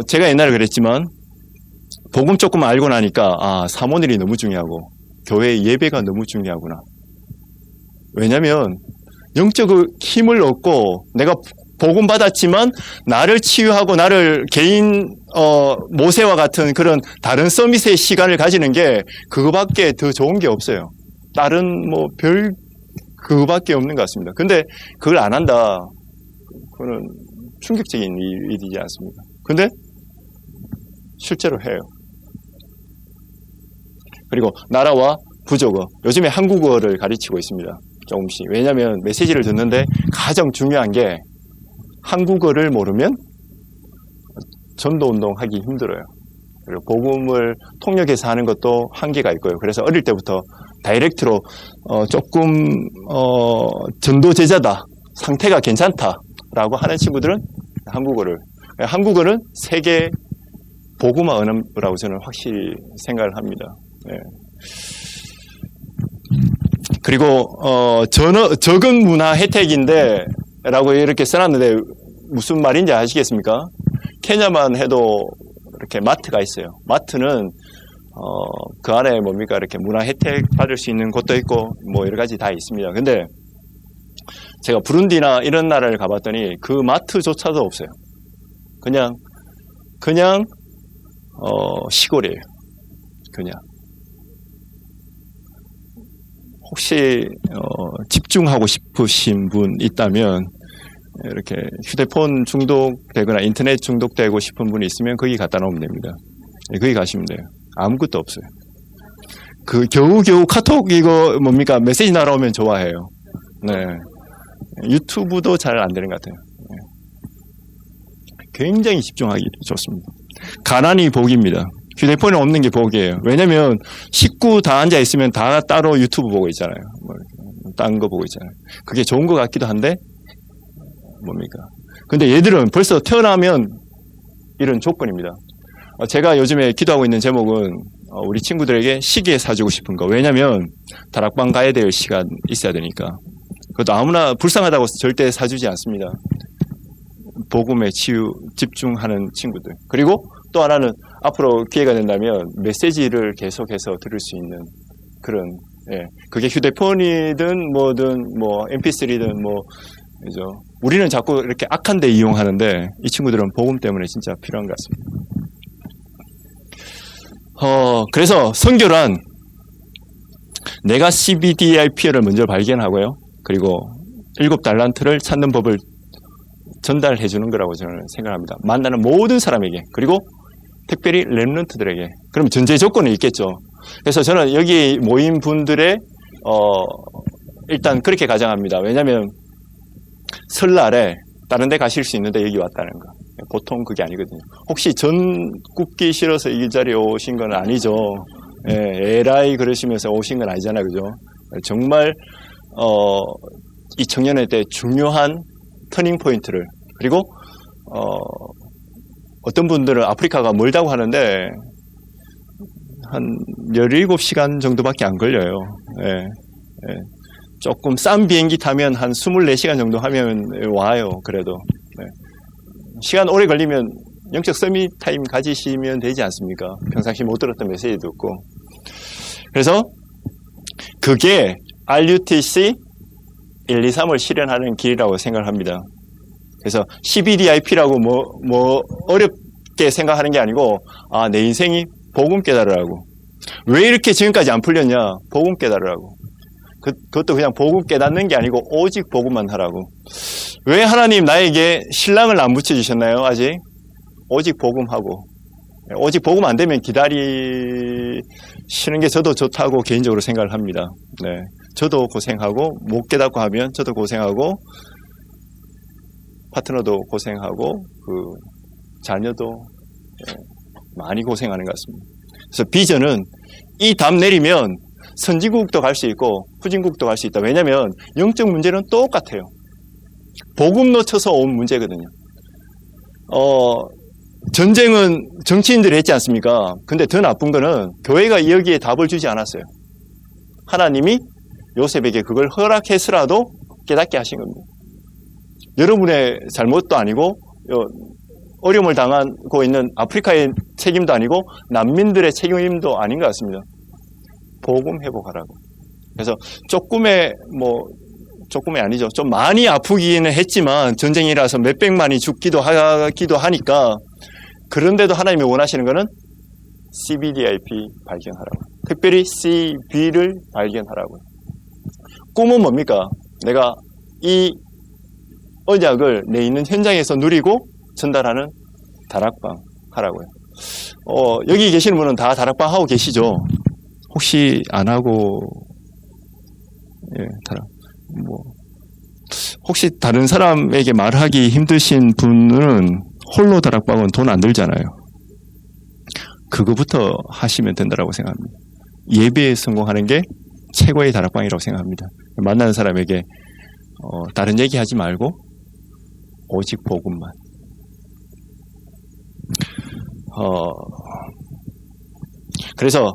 제가 옛날에 그랬지만 복음 조금 알고 나니까 사모일이 너무 중요하고 교회 예배가 너무 중요하구나. 왜냐하면 영적 힘을 얻고 내가 복음 받았지만 나를 치유하고 나를 개인 모세와 같은 그런 다른 서밋의 시간을 가지는 게 그거밖에 더 좋은 게 없어요. 다른 그거밖에 없는 것 같습니다. 근데 그걸 안 한다. 그거는 충격적인 일이지 않습니까? 근데 실제로 해요. 그리고 나라와 부족어, 요즘에 한국어를 가르치고 있습니다. 조금씩. 왜냐하면 메시지를 듣는데 가장 중요한 게 한국어를 모르면 전도운동 하기 힘들어요. 그리고 복음을 통역해서 하는 것도 한계가 있고요. 그래서 어릴 때부터 다이렉트로 조금 전도제자다, 상태가 괜찮다라고 하는 친구들은 한국어는 세계 복음화 언어라고 저는 확실히 생각을 합니다. 네. 그리고 적은 문화 혜택인데 라고 이렇게 써놨는데 무슨 말인지 아시겠습니까? 케냐만 해도 이렇게 마트가 있어요. 마트는 그 안에 뭡니까 이렇게 문화 혜택 받을 수 있는 곳도 있고 뭐 여러 가지 다 있습니다. 근데 제가 부룬디나 이런 나라를 가봤더니 그 마트조차도 없어요. 그냥 시골이에요. 그냥. 혹시 집중하고 싶으신 분 있다면 이렇게 휴대폰 중독되거나 인터넷 중독되고 싶은 분이 있으면 거기 갖다 놓으면 됩니다. 거기 가시면 돼요. 아무것도 없어요. 그 겨우겨우 카톡 이거 뭡니까 메시지 날아오면 좋아해요. 네. 유튜브도 잘 안 되는 것 같아요. 네. 굉장히 집중하기 좋습니다. 가난이 복입니다. 휴대폰이 없는 게 복이에요. 왜냐면 식구 다 앉아 있으면 다 따로 유튜브 보고 있잖아요. 딴 거 보고 있잖아요. 그게 좋은 것 같기도 한데 뭡니까? 근데 얘들은 벌써 태어나면 이런 조건입니다. 제가 요즘에 기도하고 있는 제목은 우리 친구들에게 시계 사주고 싶은 거. 왜냐면 다락방 가야 될 시간 있어야 되니까. 그것도 아무나 불쌍하다고 절대 사주지 않습니다. 복음에 집중하는 친구들. 그리고 또 하나는 앞으로 기회가 된다면 메시지를 계속해서 들을 수 있는 그런, 그게 휴대폰이든 뭐든 뭐 MP3든 그죠. 우리는 자꾸 이렇게 악한 데 이용하는데 이 친구들은 복음 때문에 진짜 필요한 것 같습니다. 그래서 선교란 내가 CBDIP를 먼저 발견하고요. 그리고 7달란트를 찾는 법을 전달해 주는 거라고 저는 생각합니다. 만나는 모든 사람에게, 그리고 특별히 렘넌트들에게. 그럼 전제 조건이 있겠죠. 그래서 저는 여기 모인 분들의 일단 그렇게 가정합니다. 왜냐하면 설날에 다른 데 가실 수 있는데 여기 왔다는 거. 보통 그게 아니거든요. 혹시 전 굽기 싫어서 이 자리에 오신 건 아니죠. 에라이 그러시면서 오신 건 아니잖아요. 그죠? 정말 이 청년회 때 중요한 터닝 포인트를, 그리고 어떤 분들은 아프리카가 멀다고 하는데 한 17시간 정도밖에 안 걸려요. 조금 싼 비행기 타면 한 24시간 정도 하면 와요. 그래도 시간 오래 걸리면 영적 서밋 타임 가지시면 되지 않습니까? 평상시 못 들었던 메시지 듣고. 그래서 그게 RUTC 1, 2, 3을 실현하는 길이라고 생각을 합니다. 그래서 CBDIP라고 어렵게 생각하는 게 아니고, 내 인생이 복음 깨달으라고. 왜 이렇게 지금까지 안 풀렸냐? 복음 깨달으라고. 그것도 그냥 복음 깨닫는 게 아니고 오직 복음만 하라고. 왜 하나님 나에게 신랑을 안 붙여주셨나요? 아직? 오직 복음하고. 오직 복음 안 되면 기다리시는 게 저도 좋다고 개인적으로 생각을 합니다. 네. 저도 고생하고, 못 깨닫고 하면 저도 고생하고, 파트너도 고생하고, 자녀도 많이 고생하는 것 같습니다. 그래서 비전은 이 답 내리면 선진국도 갈 수 있고 후진국도 갈 수 있다. 왜냐하면 영적 문제는 똑같아요. 복음 놓쳐서 온 문제거든요. 전쟁은 정치인들이 했지 않습니까? 근데 더 나쁜 거는 교회가 여기에 답을 주지 않았어요. 하나님이 요셉에게 그걸 허락해서라도 깨닫게 하신 겁니다. 여러분의 잘못도 아니고 어려움을 당하고 있는 아프리카의 책임도 아니고 난민들의 책임도 아닌 것 같습니다. 복음 회복하라고. 그래서 조금이 아니죠. 좀 많이 아프기는 했지만 전쟁이라서 몇백만이 죽기도 하니까 그런데도 하나님이 원하시는 것은 CBDIP 발견하라고. 특별히 CB를 발견하라고요. 꿈은 뭡니까? 내가 이 언약을 내 있는 현장에서 누리고 전달하는 다락방 하라고요. 여기 계시는 분은 다 다락방 하고 계시죠? 혹시 안 하고, 혹시 다른 사람에게 말하기 힘드신 분은 홀로 다락방은 돈 안 들잖아요. 그거부터 하시면 된다고 생각합니다. 예배에 성공하는 게 최고의 다락방이라고 생각합니다. 만나는 사람에게 다른 얘기 하지 말고 오직 복음만. 그래서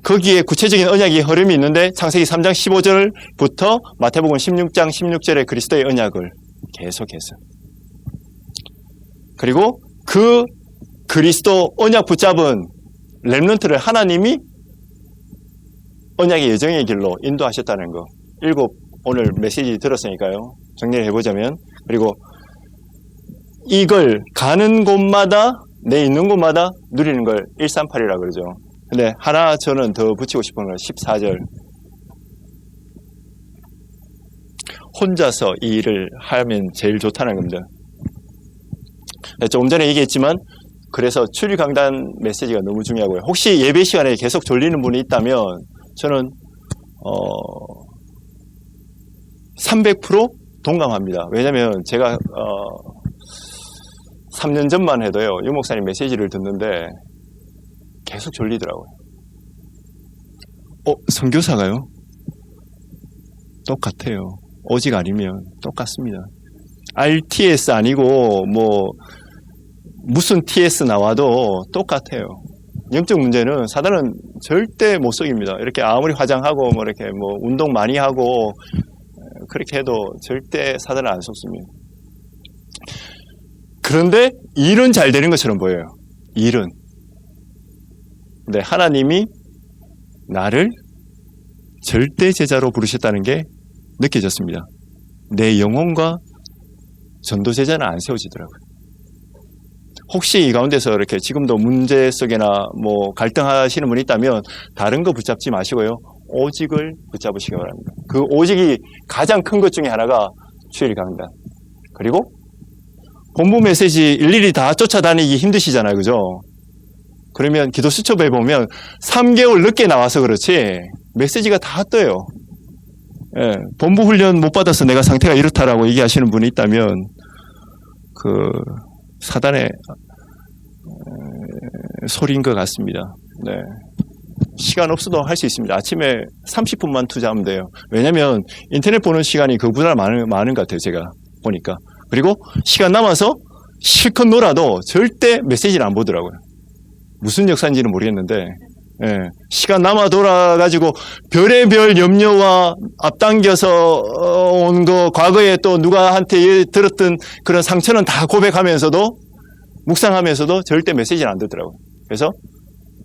거기에 구체적인 언약의 흐름이 있는데 창세기 3장 15절부터 마태복음 16장 16절의 그리스도의 언약을 계속해서, 그리고 그 그리스도 언약 붙잡은 렘넌트를 하나님이 언약의 여정의 길로 인도하셨다는 거. 7 오늘 메시지 들었으니까요. 정리를 해보자면, 그리고 이걸 가는 곳마다, 내 있는 곳마다 누리는 걸 138이라 그러죠. 근데 하나 저는 더 붙이고 싶은 건 14절. 혼자서 이 일을 하면 제일 좋다는 겁니다. 조금 전에 얘기했지만, 그래서 출일 강단 메시지가 너무 중요하고요. 혹시 예배 시간에 계속 졸리는 분이 있다면 저는 300% 동감합니다. 왜냐하면 제가 3년 전만 해도요, 유 목사님 메시지를 듣는데 계속 졸리더라고요. 선교사가요? 똑같아요. 오직 아니면 똑같습니다. RTS 아니고 무슨 TS 나와도 똑같아요. 영적 문제는 사단은 절대 못 속입니다. 이렇게 아무리 화장하고 이렇게 운동 많이 하고 그렇게 해도 절대 사단은 안 속습니다. 그런데 일은 잘 되는 것처럼 보여요. 일은. 근데 하나님이 나를 절대 제자로 부르셨다는 게 느껴졌습니다. 내 영혼과 전도 제자는 안 세워지더라고요. 혹시 이 가운데서 이렇게 지금도 문제 속에나 갈등하시는 분이 있다면 다른 거 붙잡지 마시고요. 오직을 붙잡으시기 바랍니다. 그 오직이 가장 큰 것 중에 하나가 주일 강단. 그리고 본부 메시지 일일이 다 쫓아다니기 힘드시잖아요. 그죠? 그러면 기도 수첩에 보면 3개월 늦게 나와서 그렇지 메시지가 다 떠요. 예, 본부 훈련 못 받아서 내가 상태가 이렇다라고 얘기하시는 분이 있다면 그 사단의 소리인 것 같습니다. 네. 시간 없어도 할 수 있습니다. 아침에 30분만 투자하면 돼요. 왜냐하면 인터넷 보는 시간이 그보다 많은 것 같아요. 제가 보니까. 그리고 시간 남아서 실컷 놀아도 절대 메시지를 안 보더라고요. 무슨 역사인지는 모르겠는데 예, 시간 남아 돌아가지고 별의별 염려와 앞당겨서 온 거, 과거에 또 누가한테 들었던 그런 상처는 다 고백하면서도 묵상하면서도 절대 메시지는 안 듣더라고요. 그래서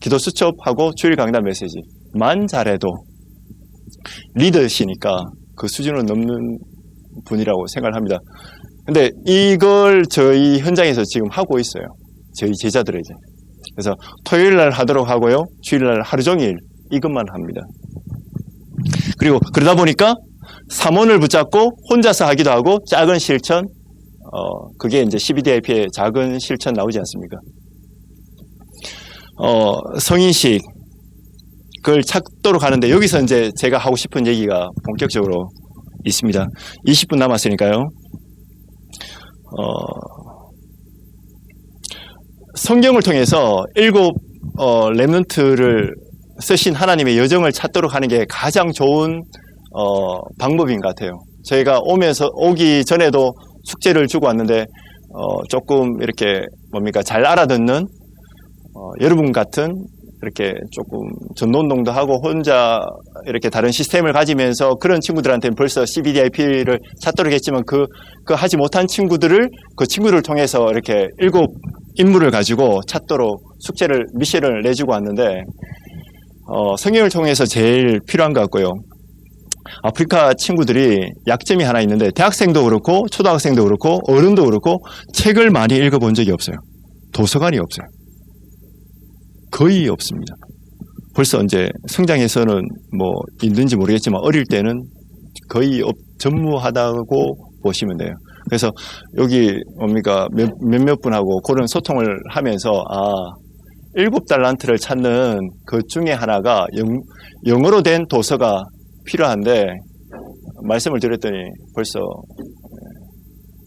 기도 수첩하고 주일 강단 메시지만 잘해도 리더시니까 그 수준은 넘는 분이라고 생각을 합니다. 근데 이걸 저희 현장에서 지금 하고 있어요. 저희 제자들에게. 그래서 토요일 날 하도록 하고요. 주일 날 하루 종일 이것만 합니다. 그리고 그러다 보니까 삼원을 붙잡고 혼자서 하기도 하고 작은 실천, 그게 이제 CBDIP의 작은 실천 나오지 않습니까? 성인식, 그걸 찾도록 하는데 여기서 이제 제가 하고 싶은 얘기가 본격적으로 있습니다. 20분 남았으니까요. 성경을 통해서 7 렘넌트를 쓰신 하나님의 여정을 찾도록 하는 게 가장 좋은 방법인 것 같아요. 저희가 오기 전에도 숙제를 주고 왔는데 조금 이렇게 잘 알아듣는 여러분 같은 이렇게 조금 전도운동도 하고 혼자 이렇게 다른 시스템을 가지면서 그런 친구들한테는 벌써 CBDIP를 찾도록 했지만 그 하지 못한 친구들을 그 친구를 통해서 이렇게 7 인물을 가지고 찾도록 미션을 내주고 왔는데 성경을 통해서 제일 필요한 것 같고요. 아프리카 친구들이 약점이 하나 있는데 대학생도 그렇고 초등학생도 그렇고 어른도 그렇고 책을 많이 읽어본 적이 없어요. 도서관이 없어요. 거의 없습니다. 벌써 이제 성장해서는 뭐 있는지 모르겠지만 어릴 때는 거의 전무하다고 보시면 돼요. 그래서 여기 뭡니까 몇몇 분하고 그런 소통을 하면서 7달란트를 찾는 그 중에 하나가 영어로 된 도서가 필요한데 말씀을 드렸더니 벌써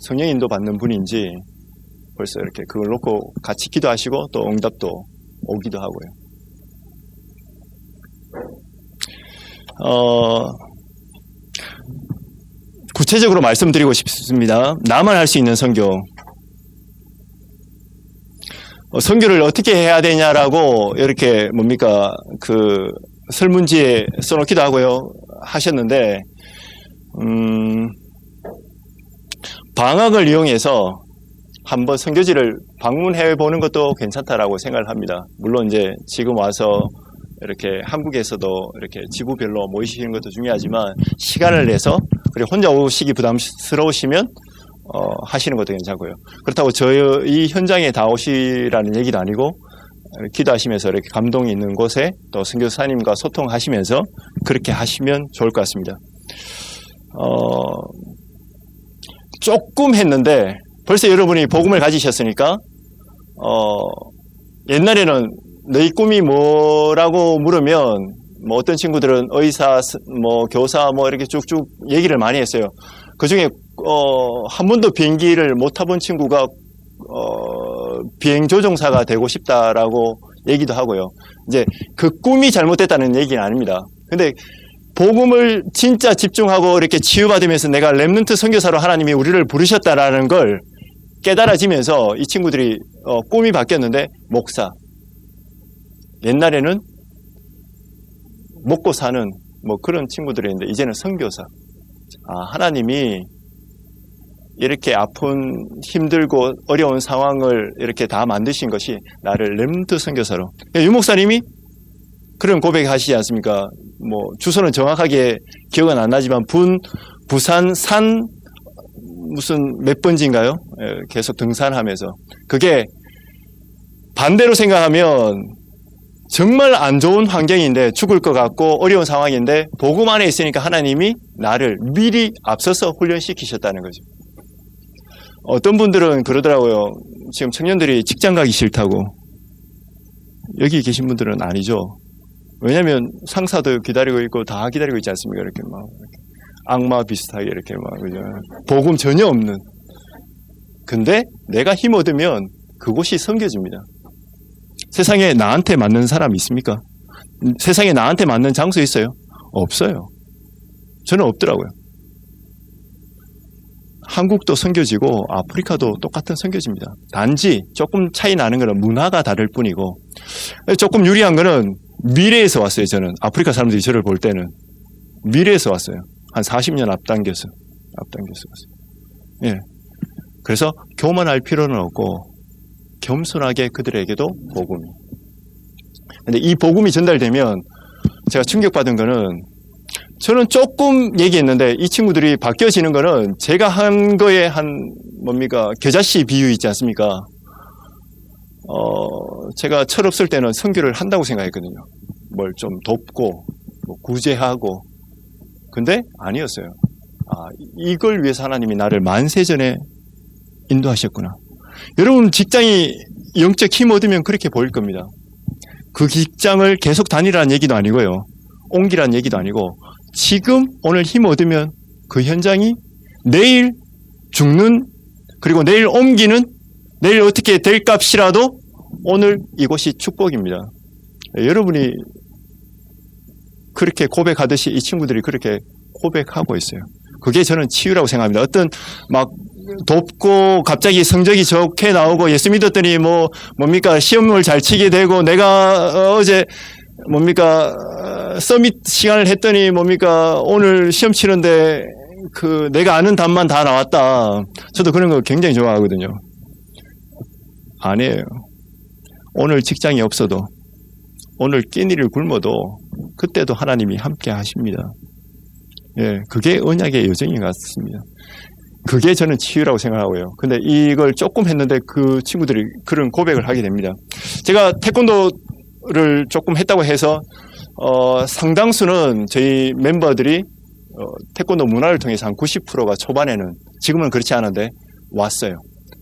성령 인도 받는 분인지 벌써 이렇게 그걸 놓고 같이 기도하시고 또 응답도 오기도 하고요. 구체적으로 말씀드리고 싶습니다. 나만 할 수 있는 선교. 선교를 어떻게 해야 되냐라고 이렇게 뭡니까 그 설문지에 써놓기도 하고요 하셨는데 방학을 이용해서 한번 선교지를 방문해 보는 것도 괜찮다라고 생각을 합니다. 물론 이제 지금 와서 이렇게 한국에서도 이렇게 지부별로 모이시는 것도 중요하지만 시간을 내서 그리고 혼자 오시기 부담스러우시면 하시는 것도 괜찮고요. 그렇다고 저희 현장에 다 오시라는 얘기도 아니고 기도하시면서 이렇게 감동이 있는 곳에 또 선교사님과 소통하시면서 그렇게 하시면 좋을 것 같습니다. 조금 했는데 벌써 여러분이 복음을 가지셨으니까 옛날에는 너희 꿈이 뭐라고 물으면 뭐 어떤 친구들은 의사, 뭐 교사, 뭐 이렇게 쭉쭉 얘기를 많이 했어요. 그 중에 한 번도 비행기를 못 타본 친구가 비행 조종사가 되고 싶다라고 얘기도 하고요. 이제 그 꿈이 잘못됐다는 얘기는 아닙니다. 근데 복음을 진짜 집중하고 이렇게 치유받으면서 내가 렘넌트 선교사로 하나님이 우리를 부르셨다라는 걸 깨달아지면서 이 친구들이 꿈이 바뀌었는데 목사. 옛날에는 먹고 사는 뭐 그런 친구들이었는데 이제는 선교사. 하나님이 이렇게 아픈 힘들고 어려운 상황을 이렇게 다 만드신 것이 나를 렘넌트 선교사로. 유 목사님이 그런 고백하시지 않습니까? 뭐 주소는 정확하게 기억은 안 나지만 부산 산 무슨 몇 번지인가요? 계속 등산하면서 그게 반대로 생각하면 정말 안 좋은 환경인데 죽을 것 같고 어려운 상황인데 복음 안에 있으니까 하나님이 나를 미리 앞서서 훈련시키셨다는 거죠. 어떤 분들은 그러더라고요. 지금 청년들이 직장 가기 싫다고. 여기 계신 분들은 아니죠. 왜냐하면 상사도 기다리고 있고 다 기다리고 있지 않습니까? 이렇게 막 악마 비슷하게 이렇게 막 그죠? 복음 전혀 없는. 근데 내가 힘 얻으면 그곳이 섬겨집니다. 세상에 나한테 맞는 사람 있습니까? 세상에 나한테 맞는 장소 있어요? 없어요. 저는 없더라고요. 한국도 섬겨지고 아프리카도 똑같은 섬겨집니다. 단지 조금 차이 나는 것은 문화가 다를 뿐이고 조금 유리한 것은 미래에서 왔어요. 저는 아프리카 사람들이 저를 볼 때는 미래에서 왔어요. 한 40년 앞당겨서 왔어요. 예. 그래서 교만할 필요는 없고 겸손하게 그들에게도 복음이. 근데 이 복음이 전달되면 제가 충격받은 거는 저는 조금 얘기했는데 이 친구들이 바뀌어지는 거는 제가 한 거에 한 뭡니까 겨자씨 비유 있지 않습니까? 제가 철없을 때는 선교를 한다고 생각했거든요. 뭘 좀 돕고 뭐 구제하고 근데 아니었어요. 이걸 위해서 하나님이 나를 만세전에 인도하셨구나. 여러분 직장이 영적 힘 얻으면 그렇게 보일 겁니다. 그 직장을 계속 다니라는 얘기도 아니고요. 옮기라는 얘기도 아니고 지금 오늘 힘 얻으면 그 현장이 내일 죽는 그리고 내일 옮기는 내일 어떻게 될 값이라도 오늘 이곳이 축복입니다. 여러분이 그렇게 고백하듯이 이 친구들이 그렇게 고백하고 있어요. 그게 저는 치유라고 생각합니다. 어떤 막 돕고 갑자기 성적이 좋게 나오고 예수 믿었더니 뭡니까 시험을 잘 치게 되고 내가 어제 뭡니까 서밋 시간을 했더니 뭡니까 오늘 시험 치는데 내가 아는 답만 다 나왔다. 저도 그런 거 굉장히 좋아하거든요. 아니에요. 오늘 직장이 없어도 오늘 끼니를 굶어도 그때도 하나님이 함께 하십니다. 예, 그게 언약의 여정인 것 같습니다. 그게 저는 치유라고 생각하고요. 근데 이걸 조금 했는데 그 친구들이 그런 고백을 하게 됩니다. 제가 태권도를 조금 했다고 해서 상당수는 저희 멤버들이 태권도 문화를 통해서 한 90%가 초반에는 지금은 그렇지 않은데 왔어요.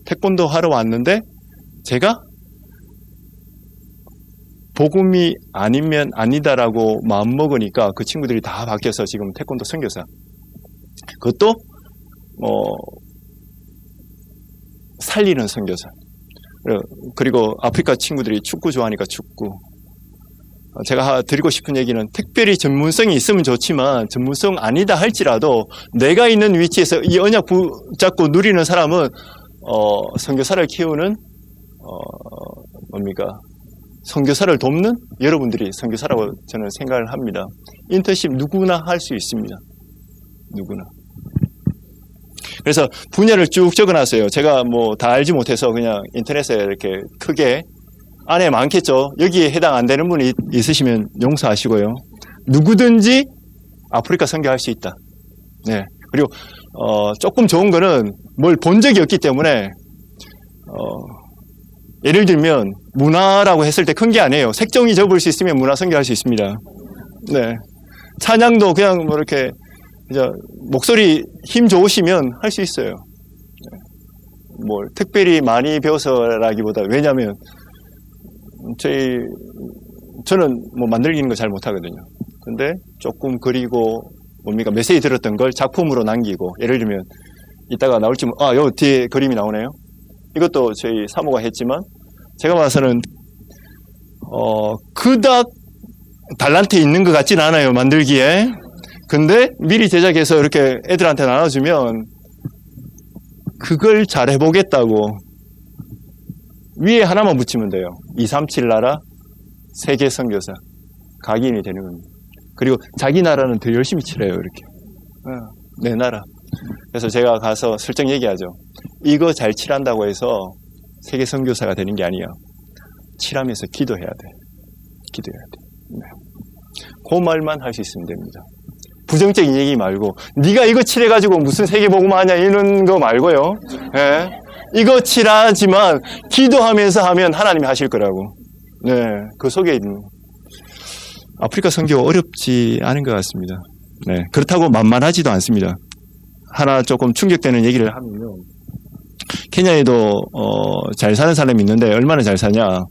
태권도 하러 왔는데 제가 복음이 아니면 아니다라고 마음먹으니까 그 친구들이 다 바뀌어서 지금 태권도 선교사. 그것도 살리는 선교사. 그리고 아프리카 친구들이 축구 좋아하니까 축구. 제가 드리고 싶은 얘기는 특별히 전문성이 있으면 좋지만 전문성 아니다 할지라도 내가 있는 위치에서 이 언약 붙잡고 누리는 사람은 선교사를 키우는 선교사를 돕는 여러분들이 선교사라고 저는 생각을 합니다. 인턴십 누구나 할 수 있습니다. 누구나. 그래서 분야를 쭉 적어놨어요. 제가 다 알지 못해서 그냥 인터넷에 이렇게 크게 안에 많겠죠. 여기에 해당 안 되는 분이 있으시면 용서하시고요. 누구든지 아프리카 선교할 수 있다. 네. 그리고 조금 좋은 거는 뭘 본 적이 없기 때문에 예를 들면 문화라고 했을 때 큰 게 아니에요. 색종이 접을 수 있으면 문화 선교할 수 있습니다. 네. 찬양도 그냥 이렇게 목소리 힘 좋으시면 할 수 있어요. 특별히 많이 배워서라기보다 왜냐하면 저는 만들기는 거 잘 못하거든요. 근데 조금 그리고 메시지 들었던 걸 작품으로 남기고 예를 들면 이따가 나올지 요 뒤에 그림이 나오네요. 이것도 저희 사모가 했지만 제가 봐서는 그닥 달란트 있는 것 같진 않아요. 만들기에. 근데 미리 제작해서 이렇게 애들한테 나눠주면 그걸 잘 해보겠다고 위에 하나만 붙이면 돼요. 237 나라 세계 선교사 각인이 되는 겁니다. 그리고 자기 나라는 더 열심히 칠해요. 이렇게. 내 나라. 그래서 제가 가서 슬쩍 얘기하죠. 이거 잘 칠한다고 해서 세계 선교사가 되는 게 아니야. 칠하면서 기도해야 돼. 기도해야 돼. 네. 그 말만 할 수 있으면 됩니다. 부정적인 얘기 말고 네가 이거 칠해가지고 무슨 세계복음 하냐 이런 거 말고요. 네. 이거 칠하지만 기도하면서 하면 하나님이 하실 거라고. 네, 그 속에 있는 아프리카 선교 어렵지 않은 것 같습니다. 네, 그렇다고 만만하지도 않습니다. 하나 조금 충격되는 얘기를 하면요. 케냐에도 잘 사는 사람이 있는데 얼마나 잘 사냐.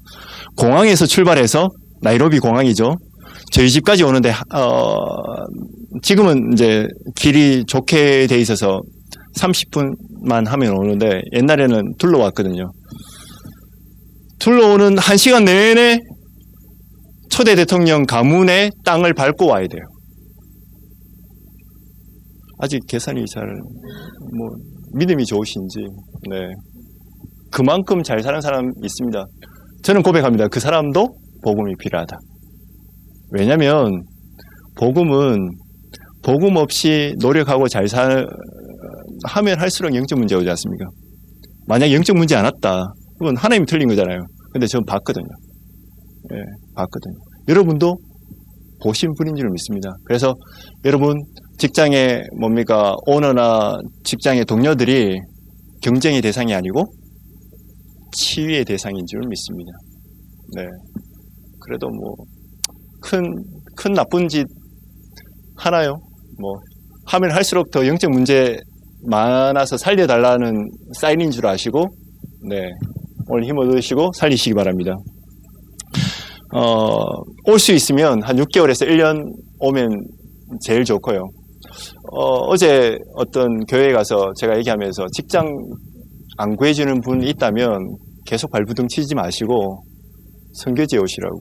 공항에서 출발해서 나이로비 공항이죠. 저희 집까지 오는데 지금은 이제 길이 좋게 돼 있어서 30분만 하면 오는데 옛날에는 둘러왔거든요. 둘러오는 1시간 내내 초대 대통령 가문의 땅을 밟고 와야 돼요. 아직 계산이 믿음이 좋으신지, 네. 그만큼 잘 사는 사람 있습니다. 저는 고백합니다. 그 사람도 복음이 필요하다. 왜냐면, 복음은 복음 없이 노력하고 잘 하면 할수록 영적 문제 오지 않습니까? 만약 영적 문제 안 왔다. 그건 하나님이 틀린 거잖아요. 근데 저는 봤거든요. 예, 봤거든요. 여러분도 보신 분인 줄 믿습니다. 그래서 여러분 직장에 오너나 직장의 동료들이 경쟁의 대상이 아니고 치유의 대상인 줄 믿습니다. 네. 그래도 큰 나쁜 짓 하나요? 하면 할수록 더 영적 문제 많아서 살려달라는 사인인 줄 아시고, 네. 오늘 힘 얻으시고 살리시기 바랍니다. 올 수 있으면 한 6개월에서 1년 오면 제일 좋고요. 어제 어떤 교회에 가서 제가 얘기하면서 직장 안 구해주는 분이 있다면 계속 발부둥 치지 마시고 선교지에 오시라고.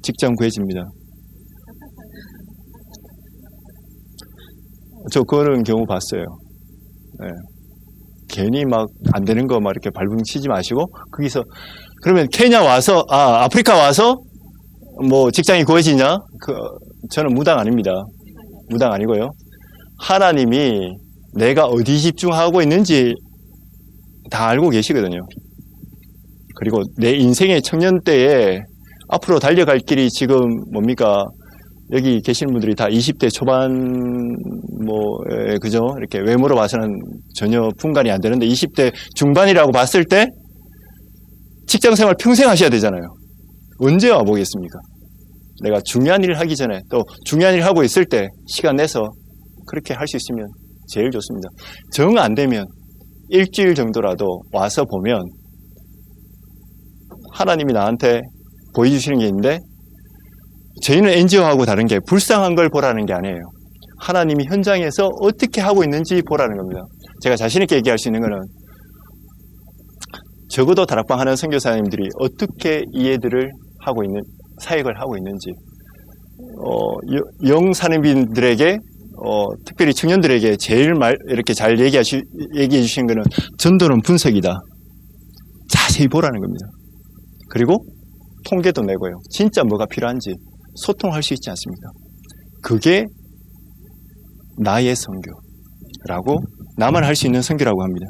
직장 구해집니다. 저 그런 경우 봤어요. 네. 괜히 막 안 되는 거 막 이렇게 발붙이지 마시고 거기서 그러면 케냐 와서 아프리카 와서 뭐 직장이 구해지냐? 저는 무당 아닙니다. 무당 아니고요. 하나님이 내가 어디 집중하고 있는지 다 알고 계시거든요. 그리고 내 인생의 청년 때에 앞으로 달려갈 길이 지금 뭡니까? 여기 계시는 분들이 다 20대 초반, 그죠? 이렇게 외모로 봐서는 전혀 분간이 안 되는데 20대 중반이라고 봤을 때 직장 생활 평생 하셔야 되잖아요. 언제 와보겠습니까? 내가 중요한 일을 하기 전에 또 중요한 일을 하고 있을 때 시간 내서 그렇게 할 수 있으면 제일 좋습니다. 정 안 되면 일주일 정도라도 와서 보면 하나님이 나한테 보여주시는 게 있는데 저희는 NGO하고 다른 게 불쌍한 걸 보라는 게 아니에요. 하나님이 현장에서 어떻게 하고 있는지 보라는 겁니다. 제가 자신 있게 얘기할 수 있는 거는 적어도 다락방 하는 선교사님들이 어떻게 이 애들을 하고 있는 사역을 하고 있는지 영사님들에게 특별히 청년들에게 제일 이렇게 잘 얘기해 주신 거는 전도는 분석이다. 자세히 보라는 겁니다. 그리고 통계도 내고요. 진짜 뭐가 필요한지 소통할 수 있지 않습니까? 그게 나의 선교라고 나만 할 수 있는 선교라고 합니다.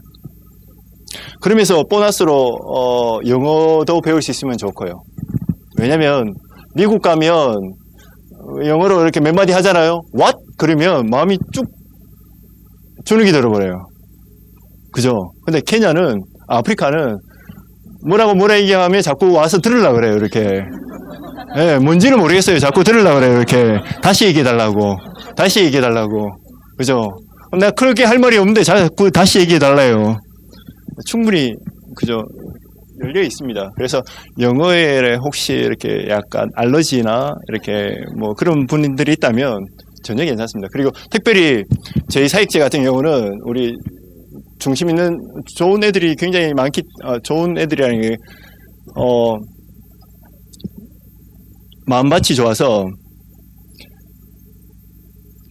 그러면서 보너스로 영어도 배울 수 있으면 좋고요. 왜냐면 미국 가면 영어로 이렇게 몇 마디 하잖아요. What? 그러면 마음이 쭉 주눅이 들어버려요. 그죠? 근데 케냐는 아프리카는 뭐라 얘기하면 자꾸 와서 들으려고 그래요. 이렇게. 예, 뭔지는 모르겠어요. 자꾸 들으려고 그래요. 이렇게. 다시 얘기해달라고. 그죠? 내가 그렇게 할 말이 없는데 자꾸 다시 얘기해달라요. 충분히, 그죠? 열려 있습니다. 그래서 영어에 혹시 이렇게 약간 알러지나 이렇게 뭐 그런 분들이 있다면 전혀 괜찮습니다. 그리고 특별히 저희 사역제 같은 경우는 우리 중심 있는 좋은 애들이 굉장히 좋은 애들이라는 게, 마음밭이 좋아서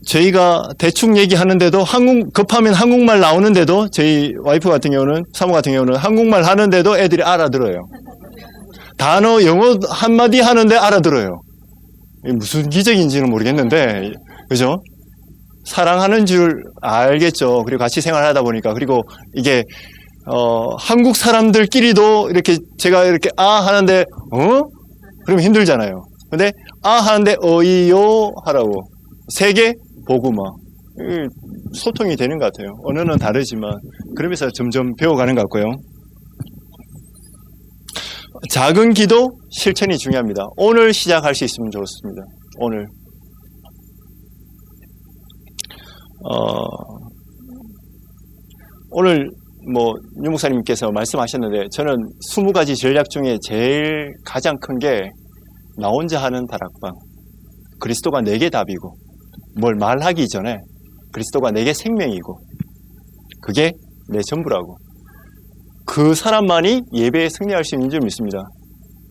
저희가 대충 얘기하는데도 급하면 한국말 나오는데도 저희 와이프 같은 경우는 사모 같은 경우는 한국말 하는데도 애들이 알아들어요. 단어 영어 한마디 하는데 알아들어요. 무슨 기적인지는 모르겠는데 그죠? 사랑하는 줄 알겠죠. 그리고 같이 생활하다 보니까 그리고 이게 한국 사람들끼리도 이렇게 제가 이렇게 하는데 그러면 힘들잖아요. 근데 하는데 어이요 하라고 세 개 보고마 소통이 되는 것 같아요. 언어는 다르지만 그러면서 점점 배워가는 것 같고요. 작은 기도 실천이 중요합니다. 오늘 시작할 수 있으면 좋습니다. 오늘 유 목사님께서 말씀하셨는데 저는 20가지 전략 중에 제일 가장 큰 게 나 혼자 하는 다락방. 그리스도가 내게 답이고 뭘 말하기 전에 그리스도가 내게 생명이고 그게 내 전부라고. 그 사람만이 예배에 승리할 수 있는 줄 믿습니다.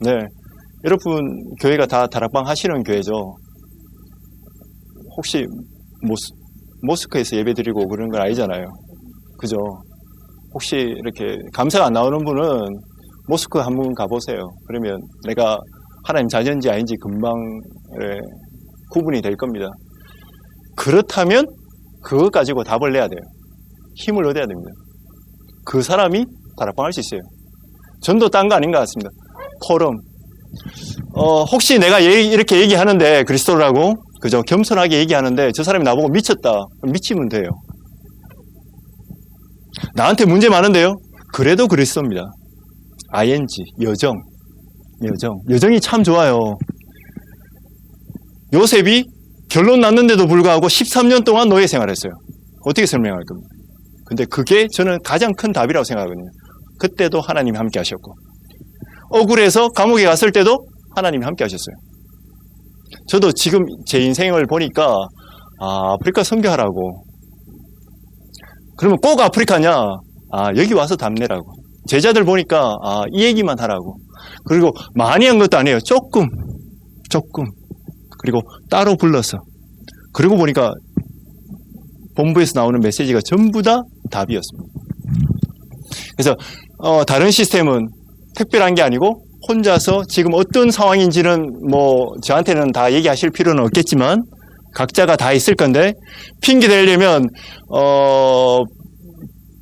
네, 여러분 교회가 다 다락방 하시는 교회죠. 혹시 모스크에서 예배 드리고 그런 건 아니잖아요. 그죠? 혹시 이렇게 감사가 안 나오는 분은 모스크 한번 가보세요. 그러면 내가 하나님 자녀인지 아닌지 금방 구분이 될 겁니다. 그렇다면 그것 가지고 답을 내야 돼요. 힘을 얻어야 됩니다. 그 사람이 다락방 할 수 있어요. 전도 딴 거 아닌 것 같습니다. 포럼. 혹시 내가 이렇게 얘기하는데 그리스도라고 그죠? 겸손하게 얘기하는데 저 사람이 나보고 미쳤다. 미치면 돼요. 나한테 문제 많은데요? 그래도 그리스도입니다. ing, 여정이 참 좋아요. 요셉이 결론 났는데도 불구하고 13년 동안 노예 생활했어요. 어떻게 설명할 겁니까? 근데 그게 저는 가장 큰 답이라고 생각하거든요. 그때도 하나님이 함께 하셨고 억울해서 감옥에 갔을 때도 하나님이 함께 하셨어요. 저도 지금 제 인생을 보니까 아프리카 선교하라고. 그러면 꼭 아프리카냐? 여기 와서 답내라고. 제자들 보니까 이 얘기만 하라고. 그리고 많이 한 것도 아니에요. 조금. 그리고 따로 불러서. 그리고 보니까 본부에서 나오는 메시지가 전부 다 답이었습니다. 그래서 다른 시스템은 특별한 게 아니고 혼자서 지금 어떤 상황인지는 뭐 저한테는 다 얘기하실 필요는 없겠지만 각자가 다 있을 건데 핑계 대려면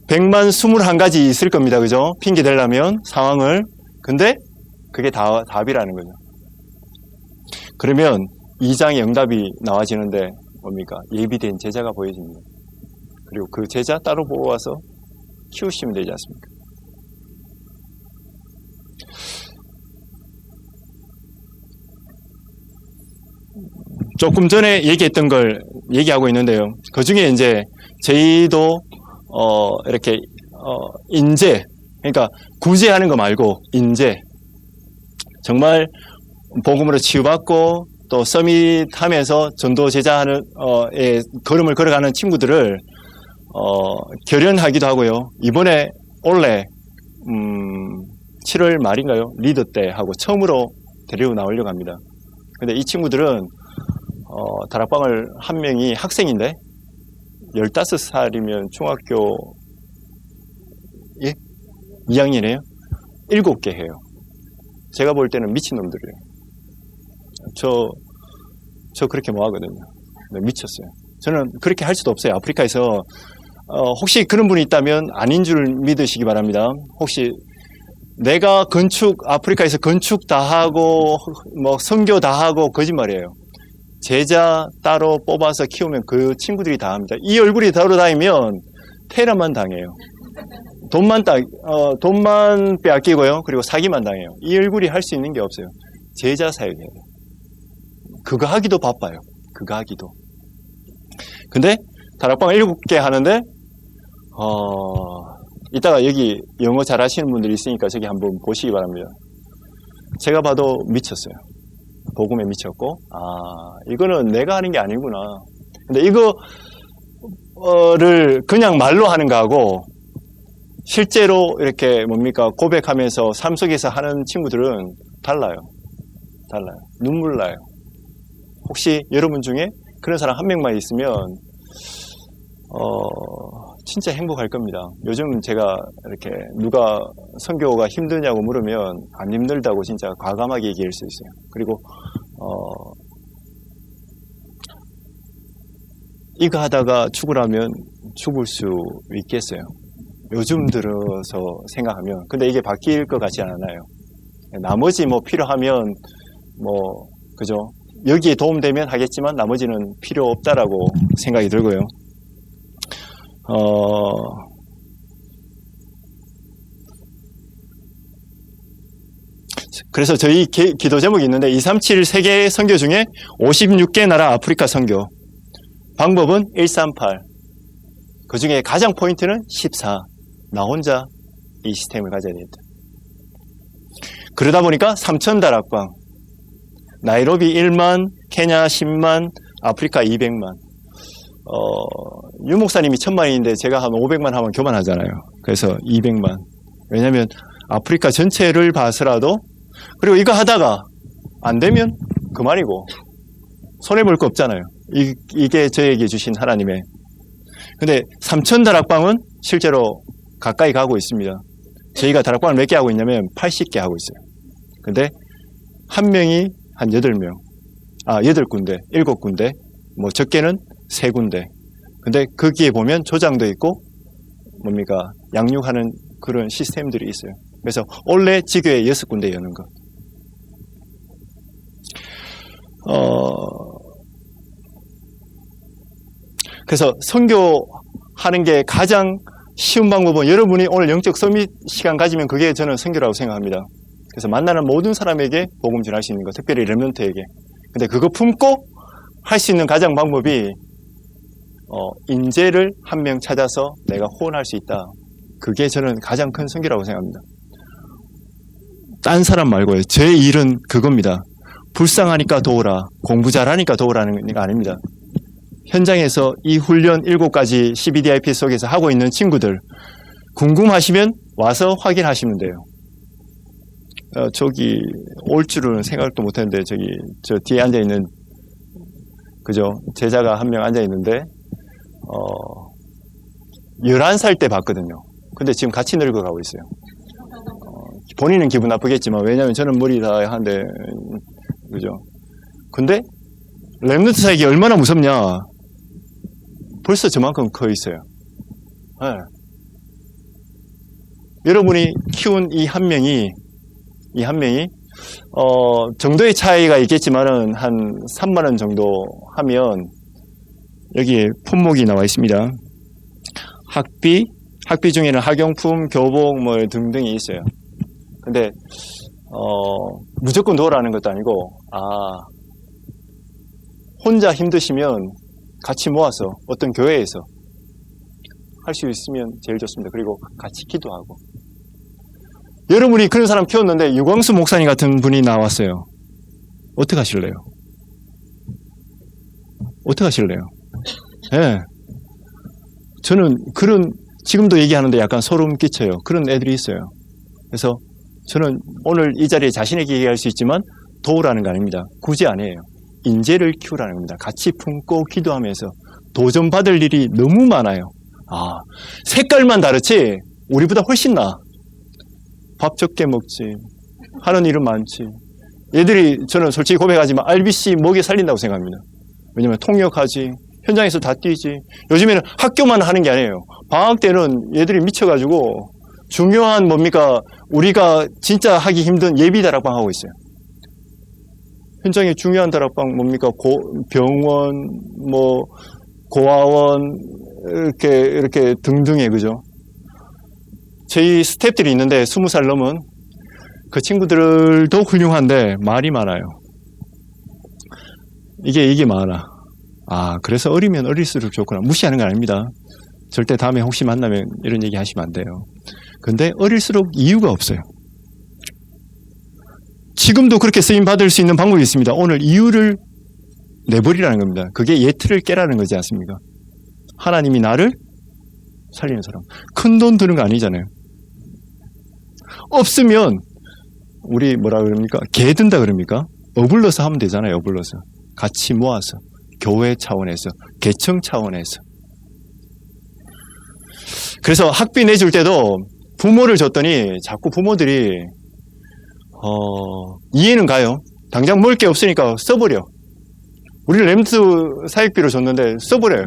100만 21가지 있을 겁니다. 그죠? 핑계 대려면 상황을. 근데 그게 다 답이라는 거죠. 그러면 2장의 응답이 나와지는데 뭡니까? 예비된 제자가 보여집니다. 그리고 그 제자 따로 뽑아서 키우시면 되지 않습니까? 조금 전에 얘기했던 걸 얘기하고 있는데요. 그 중에 이제 저희도 이렇게 인재, 그러니까 구제하는 거 말고 인재, 정말 복음으로 치유받고 또 서밋하면서 전도 제자하는 걸음을 걸어가는 친구들을 결연하기도 하고요. 이번에 올해 7월 말인가요? 리더 때 하고 처음으로 데리고 나오려고 합니다. 근데 이 친구들은 다락방을 한 명이 학생인데 15살이면 중학교 2학년이에요? 7개 해요. 제가 볼 때는 미친놈들이에요. 저 그렇게 뭐 하거든요. 네, 미쳤어요. 저는 그렇게 할 수도 없어요. 아프리카에서 혹시 그런 분이 있다면 아닌 줄 믿으시기 바랍니다. 혹시 내가 아프리카에서 건축 다 하고 뭐 선교 다 하고 거짓말이에요. 제자 따로 뽑아서 키우면 그 친구들이 다 합니다. 이 얼굴이 돌아다니면 테러만 당해요. 돈만 빼앗기고요. 그리고 사기만 당해요. 이 얼굴이 할 수 있는 게 없어요. 제자 사역해야 돼요. 그거 하기도 바빠요. 그거 하기도. 근데 다락방 7개 하는데 이따가 여기 영어 잘하시는 분들이 있으니까 저기 한번 보시기 바랍니다. 제가 봐도 미쳤어요. 복음에 미쳤고 이거는 내가 하는 게 아니구나. 근데 이거를 그냥 말로 하는 거하고 실제로 이렇게 고백하면서 삶 속에서 하는 친구들은 달라요. 눈물 나요. 혹시 여러분 중에 그런 사람 한 명만 있으면 진짜 행복할 겁니다. 요즘 제가 이렇게 누가 선교가 힘드냐고 물으면 안 힘들다고 진짜 과감하게 얘기할 수 있어요. 그리고 이거 하다가 죽으라면 죽을 수 있겠어요. 요즘 들어서 생각하면. 근데 이게 바뀔 것 같지 않아요. 나머지 뭐 필요하면 그죠? 여기에 도움되면 하겠지만 나머지는 필요 없다라고 생각이 들고요. 그래서 저희 기도 제목이 있는데 237 세계 선교 중에 56개 나라 아프리카 선교 방법은 138 그 중에 가장 포인트는 14 나 혼자 이 시스템을 가져야 된다. 그러다 보니까 3,000 다락방 나이로비 1만 케냐 10만 아프리카 200만 유 목사님이 1,000만인데 제가 한 500만 하면 교만하잖아요. 그래서 200만. 왜냐하면 아프리카 전체를 봐서라도 그리고 이거 하다가 안 되면 그만이고 손해볼 거 없잖아요. 이게 저에게 주신 하나님의. 근데 3,000 다락방은 실제로 가까이 가고 있습니다. 저희가 다락방을 몇 개 하고 있냐면 80개 하고 있어요. 근데 한 명이 한 8명. 8군데, 7군데, 뭐 적게는 3군데. 근데 거기에 보면 조장도 있고 양육하는 그런 시스템들이 있어요. 그래서 원래 지교에 6군데 여는 것. 그래서 선교하는 게 가장 쉬운 방법은 여러분이 오늘 영적 서밋 시간 가지면 그게 저는 선교라고 생각합니다. 그래서 만나는 모든 사람에게 복음 전할 수 있는 것, 특별히 레멘트에게. 근데 그거 품고 할 수 있는 가장 방법이 인재를 한 명 찾아서 내가 호언할 수 있다. 그게 저는 가장 큰 선교라고 생각합니다. 딴 사람 말고요. 제 일은 그겁니다. 불쌍하니까 도우라, 공부 잘하니까 도우라는 게 아닙니다. 현장에서 이 훈련 7가지 CBDIP 속에서 하고 있는 친구들 궁금하시면 와서 확인하시면 돼요. 저기 올 줄은 생각도 못했는데 저 뒤에 앉아있는 그죠? 제자가 한 명 앉아있는데 11살 때 봤거든요. 근데 지금 같이 늙어가고 있어요. 본인은 기분 나쁘겠지만, 왜냐면 저는 머리 다 한데, 그죠? 근데, 랩노트 사역이 얼마나 무섭냐? 벌써 저만큼 커 있어요. 네. 여러분이 키운 이 한 명이, 정도의 차이가 있겠지만은, 한 3만원 정도 하면, 여기에 품목이 나와 있습니다. 학비 중에는 학용품, 교복, 뭐 등등이 있어요. 근데, 무조건 도우라는 것도 아니고, 혼자 힘드시면 같이 모아서 어떤 교회에서 할 수 있으면 제일 좋습니다. 그리고 같이 기도하고. 여러분이 그런 사람 키웠는데 유광수 목사님 같은 분이 나왔어요. 어떻게 하실래요? 어떻게 하실래요? 예. 네. 저는 지금도 얘기하는데 약간 소름 끼쳐요. 그런 애들이 있어요. 그래서 저는 오늘 이 자리에 자신에게 얘기할 수 있지만 도우라는 거 아닙니다. 굳이 아니에요. 인재를 키우라는 겁니다. 같이 품고 기도하면서 도전받을 일이 너무 많아요. 색깔만 다르지 우리보다 훨씬 나아. 밥 적게 먹지. 하는 일은 많지. 얘들이 저는 솔직히 고백하지만 RBC 먹여 살린다고 생각합니다. 왜냐면 통역하지. 현장에서 다 뛰지. 요즘에는 학교만 하는 게 아니에요. 방학 때는 얘들이 미쳐가지고 중요한 우리가 진짜 하기 힘든 예비 다락방 하고 있어요. 현장에 중요한 다락방 병원, 고아원, 이렇게 등등의, 그죠? 저희 스태프들이 있는데 20살 넘은 그 친구들도 훌륭한데 말이 많아요. 이게 많아. 그래서 어리면 어릴수록 좋구나. 무시하는 건 아닙니다. 절대 다음에 혹시 만나면 이런 얘기 하시면 안 돼요. 근데 어릴수록 이유가 없어요. 지금도 그렇게 쓰임받을 수 있는 방법이 있습니다. 오늘 이유를 내버리라는 겁니다. 그게 예틀을 깨라는 거지 않습니까? 하나님이 나를 살리는 사람. 큰 돈 드는 거 아니잖아요. 없으면 우리 뭐라 그럽니까? 개 든다 그럽니까? 어불러서 하면 되잖아요. 어불러서. 같이 모아서. 교회 차원에서. 개청 차원에서. 그래서 학비 내줄 때도 부모를 줬더니 자꾸 부모들이 이해는 가요. 당장 먹을 게 없으니까 써버려. 우리 램트 사역비로 줬는데 써버려요.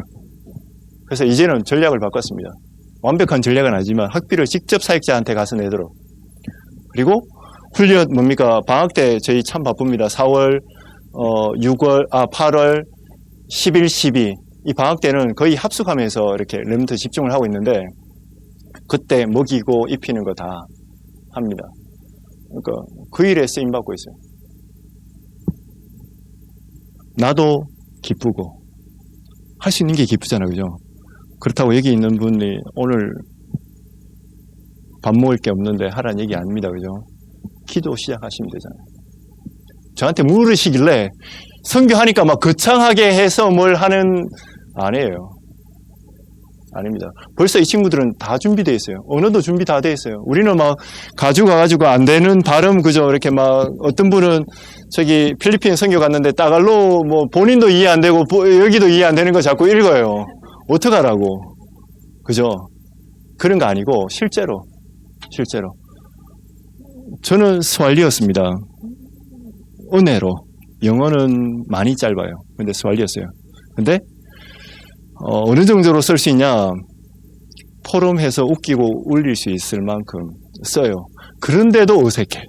그래서 이제는 전략을 바꿨습니다. 완벽한 전략은 아니지만 학비를 직접 사역자한테 가서 내도록. 그리고 훈련 방학 때 저희 참 바쁩니다. 4월, 8월, 10일, 12. 이 방학 때는 거의 합숙하면서 이렇게 램트 집중을 하고 있는데 그때 먹이고 입히는 거 다 합니다. 그러니까 그 일에 쓰임 받고 있어요. 나도 기쁘고 할 수 있는 게 기쁘잖아요, 그죠? 그렇다고 여기 있는 분이 오늘 밥 먹을 게 없는데 하라는 얘기 아닙니다, 그죠? 기도 시작하시면 되잖아요. 저한테 물으시길래 선교하니까 막 거창하게 해서 뭘 하는 아니에요. 아닙니다. 벌써 이 친구들은 다 준비되어 있어요. 언어도 준비 다 되어 있어요. 우리는 막 가져가가지고 안 되는 발음 그죠? 이렇게 막 어떤 분은 저기 필리핀 선교 갔는데 따갈로 본인도 이해 안 되고 여기도 이해 안 되는 거 자꾸 읽어요. 어떡하라고. 그죠? 그런 거 아니고 실제로 저는 스왈리였습니다. 은혜로. 영어는 많이 짧아요. 근데 스왈리였어요. 근데 어느 정도로 쓸 수 있냐? 포럼해서 웃기고 울릴 수 있을 만큼 써요. 그런데도 어색해.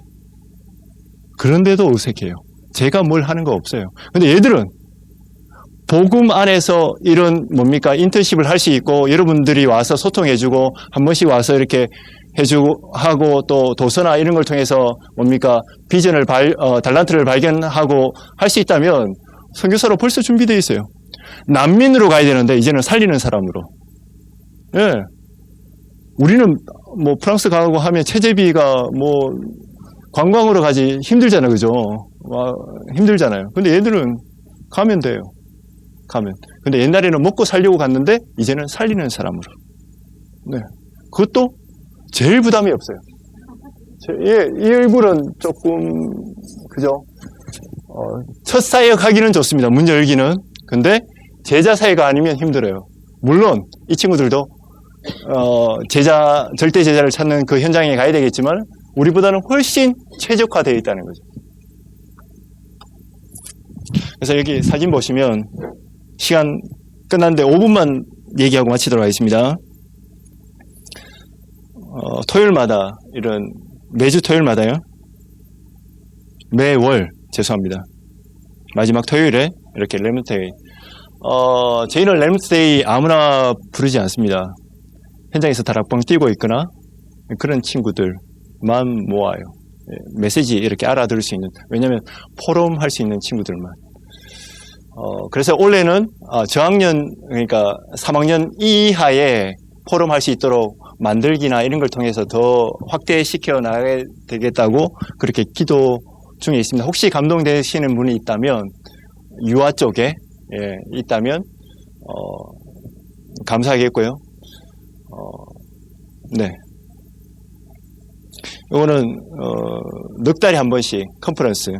그런데도 어색해요. 제가 뭘 하는 거 없어요. 근데 얘들은 복음 안에서 이런 인턴십을 할 수 있고 여러분들이 와서 소통해주고 한 번씩 와서 이렇게 해주고 하고 또 도서나 이런 걸 통해서 비전을 달란트를 발견하고 할 수 있다면 선교사로 벌써 준비되어 있어요. 난민으로 가야 되는데 이제는 살리는 사람으로. 예. 우리는 프랑스 가고 하면 체제비가 관광으로 가지 힘들잖아요, 그죠? 힘들잖아요. 근데 얘들은 가면 돼요. 근데 옛날에는 먹고 살려고 갔는데 이제는 살리는 사람으로. 네. 그것도 제일 부담이 없어요. 이 얼굴은 조금 그죠? 첫 사역하기는 좋습니다. 문 열기는. 근데 제자 사회가 아니면 힘들어요. 물론 이 친구들도 절대 제자를 찾는 그 현장에 가야 되겠지만 우리보다는 훨씬 최적화되어 있다는 거죠. 그래서 여기 사진 보시면 시간 끝났는데 5분만 얘기하고 마치도록 하겠습니다. 토요일마다 매주 토요일마다요. 매월 죄송합니다. 마지막 토요일에 이렇게 렘넌트데이. 저희는 렘넌트데이 아무나 부르지 않습니다. 현장에서 다락방 뛰고 있거나 그런 친구들만 모아요. 메시지 이렇게 알아들을 수 있는, 왜냐하면 포럼 할 수 있는 친구들만. 그래서 올해는 저학년, 그러니까 3학년 이하에 포럼 할 수 있도록 만들기나 이런 걸 통해서 더 확대시켜 나가야 되겠다고 그렇게 기도 중에 있습니다. 혹시 감동되시는 분이 있다면 유아 쪽에 있다면 감사하겠고요. 네. 이거는 넉 달에 한 번씩 컨퍼런스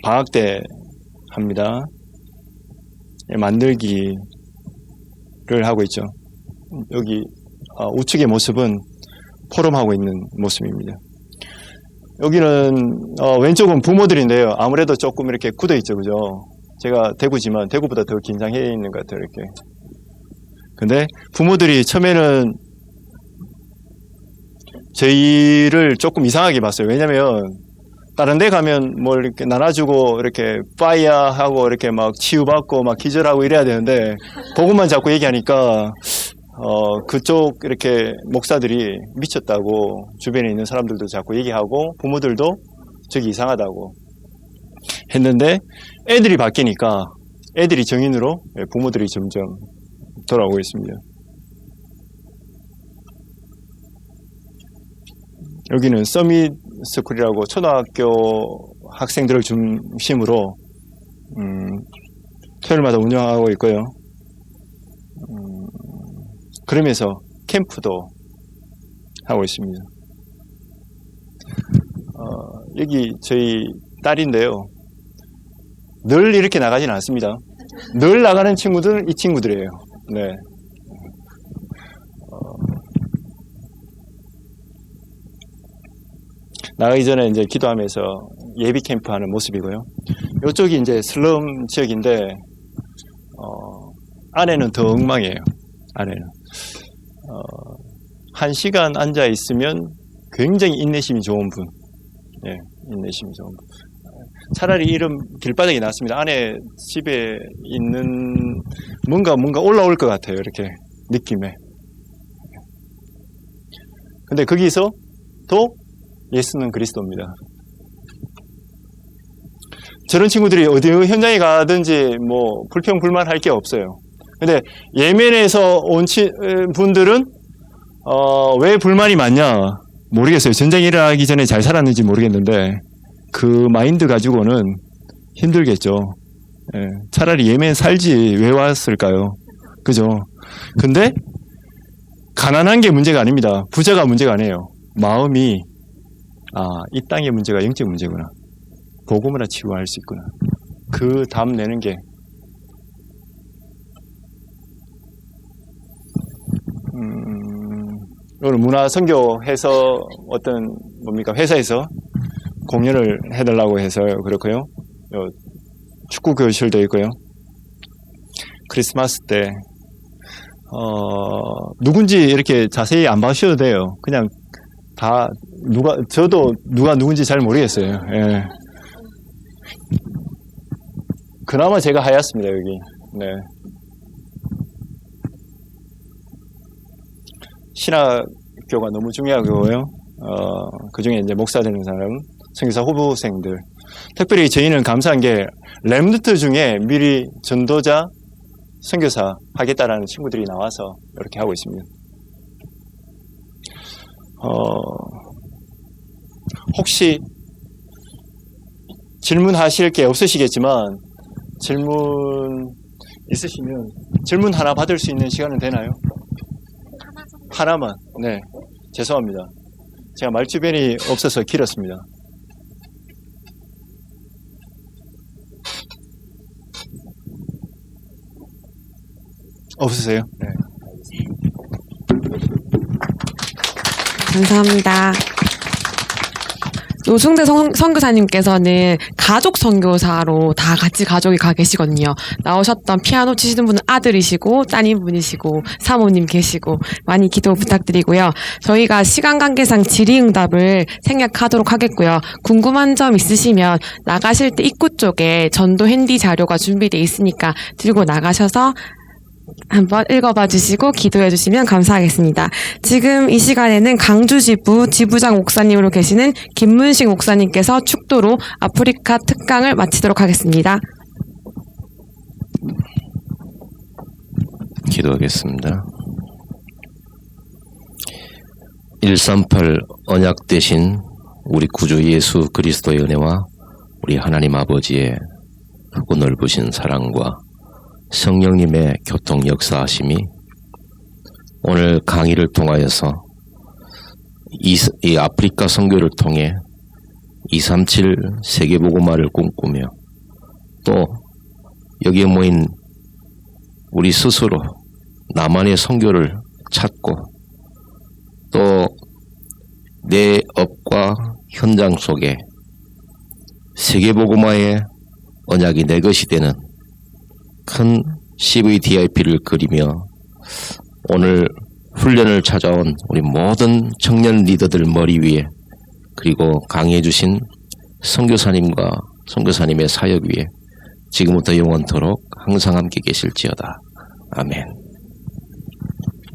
방학 때 합니다. 만들기를 하고 있죠. 여기 우측의 모습은 포럼하고 있는 모습입니다. 여기는 왼쪽은 부모들인데요. 아무래도 조금 이렇게 굳어 있죠, 그죠? 제가 대구지만 대구보다 더 긴장해 있는 것 같아요, 이렇게. 근데 부모들이 처음에는 저희를 조금 이상하게 봤어요. 왜냐면 다른 데 가면 뭘 이렇게 나눠주고 이렇게 파이어하고 이렇게 막 치유받고 막 기절하고 이래야 되는데 그것만 자꾸 얘기하니까 그쪽 이렇게 목사들이 미쳤다고 주변에 있는 사람들도 자꾸 얘기하고 부모들도 저기 이상하다고 했는데 애들이 바뀌니까 애들이 정인으로 부모들이 점점 돌아오고 있습니다. 여기는 서밋 스쿨이라고 초등학교 학생들을 중심으로 토요일마다 운영하고 있고요. 그러면서 캠프도 하고 있습니다. 여기 저희 딸인데요. 늘 이렇게 나가지는 않습니다. 늘 나가는 친구들은 이 친구들이에요. 네. 나가기 전에 이제 기도하면서 예비 캠프 하는 모습이고요. 이쪽이 이제 슬럼 지역인데, 안에는 더 엉망이에요. 안에는. 1시간 앉아 있으면 굉장히 인내심이 좋은 분. 예, 인내심이 좋은 분. 차라리 이런 길바닥이 낫습니다. 안에 집에 있는 뭔가 올라올 것 같아요. 이렇게 느낌에. 근데 거기서 또 예수는 그리스도입니다. 저런 친구들이 어디 현장에 가든지 뭐 불평불만 할 게 없어요. 근데 예멘에서 온 분들은 왜 불만이 많냐 모르겠어요. 전쟁이 일어나기 전에 잘 살았는지 모르겠는데 그 마인드 가지고는 힘들겠죠. 예, 차라리 예멘 살지 왜 왔을까요? 그죠? 근데 가난한 게 문제가 아닙니다. 부자가 문제가 아니에요. 마음이 이 땅의 문제가 영적 문제구나. 복음으로 치유할 수 있구나. 그 답 내는 게 오늘 문화선교해서 어떤 회사에서 공연을 해달라고 해서 그렇고요. 축구 교실도 있고요. 크리스마스 때 누군지 이렇게 자세히 안 봐주셔도 돼요. 그냥 다 저도 누가 누군지 잘 모르겠어요. 예. 그나마 제가 하얗습니다, 여기. 네. 신학교가 너무 중요하고요. 그 중에 이제 목사 되는 사람, 선교사 후보생들. 특별히 저희는 감사한 게 렘넌트 중에 미리 전도자, 선교사 하겠다라는 친구들이 나와서 이렇게 하고 있습니다. 혹시 질문하실 게 없으시겠지만 질문 있으시면 질문 하나 받을 수 있는 시간은 되나요? 하나만. 네. 죄송합니다. 제가 말주변이 없어서 길었습니다. 없으세요? 네. 감사합니다. 노승대 선교사님께서는 가족 선교사로 다 같이 가족이 가 계시거든요. 나오셨던 피아노 치시는 분은 아들이시고 따님분이시고 사모님 계시고 많이 기도 부탁드리고요. 저희가 시간 관계상 질의응답을 생략하도록 하겠고요. 궁금한 점 있으시면 나가실 때 입구 쪽에 전도 핸디 자료가 준비되어 있으니까 들고 나가셔서 한번 읽어봐 주시고 기도해 주시면 감사하겠습니다. 지금 이 시간에는 강주지부 지부장 목사님으로 계시는 김문식 목사님께서 축도로 아프리카 특강을 마치도록 하겠습니다. 기도하겠습니다. 138 언약 되신 우리 구주 예수 그리스도의 은혜와 우리 하나님 아버지의 크고 넓으신 사랑과 성령님의 교통 역사하심이 오늘 강의를 통하여서 이 아프리카 선교를 통해 237 세계복음화를 꿈꾸며 또 여기에 모인 우리 스스로 나만의 선교를 찾고 또 내 업과 현장 속에 세계복음화의 언약이 내 것이 되는 큰 CVDIP를 그리며 오늘 훈련을 찾아온 우리 모든 청년 리더들 머리 위에 그리고 강의해 주신 선교사님과 선교사님의 사역 위에 지금부터 영원토록 항상 함께 계실지어다. 아멘.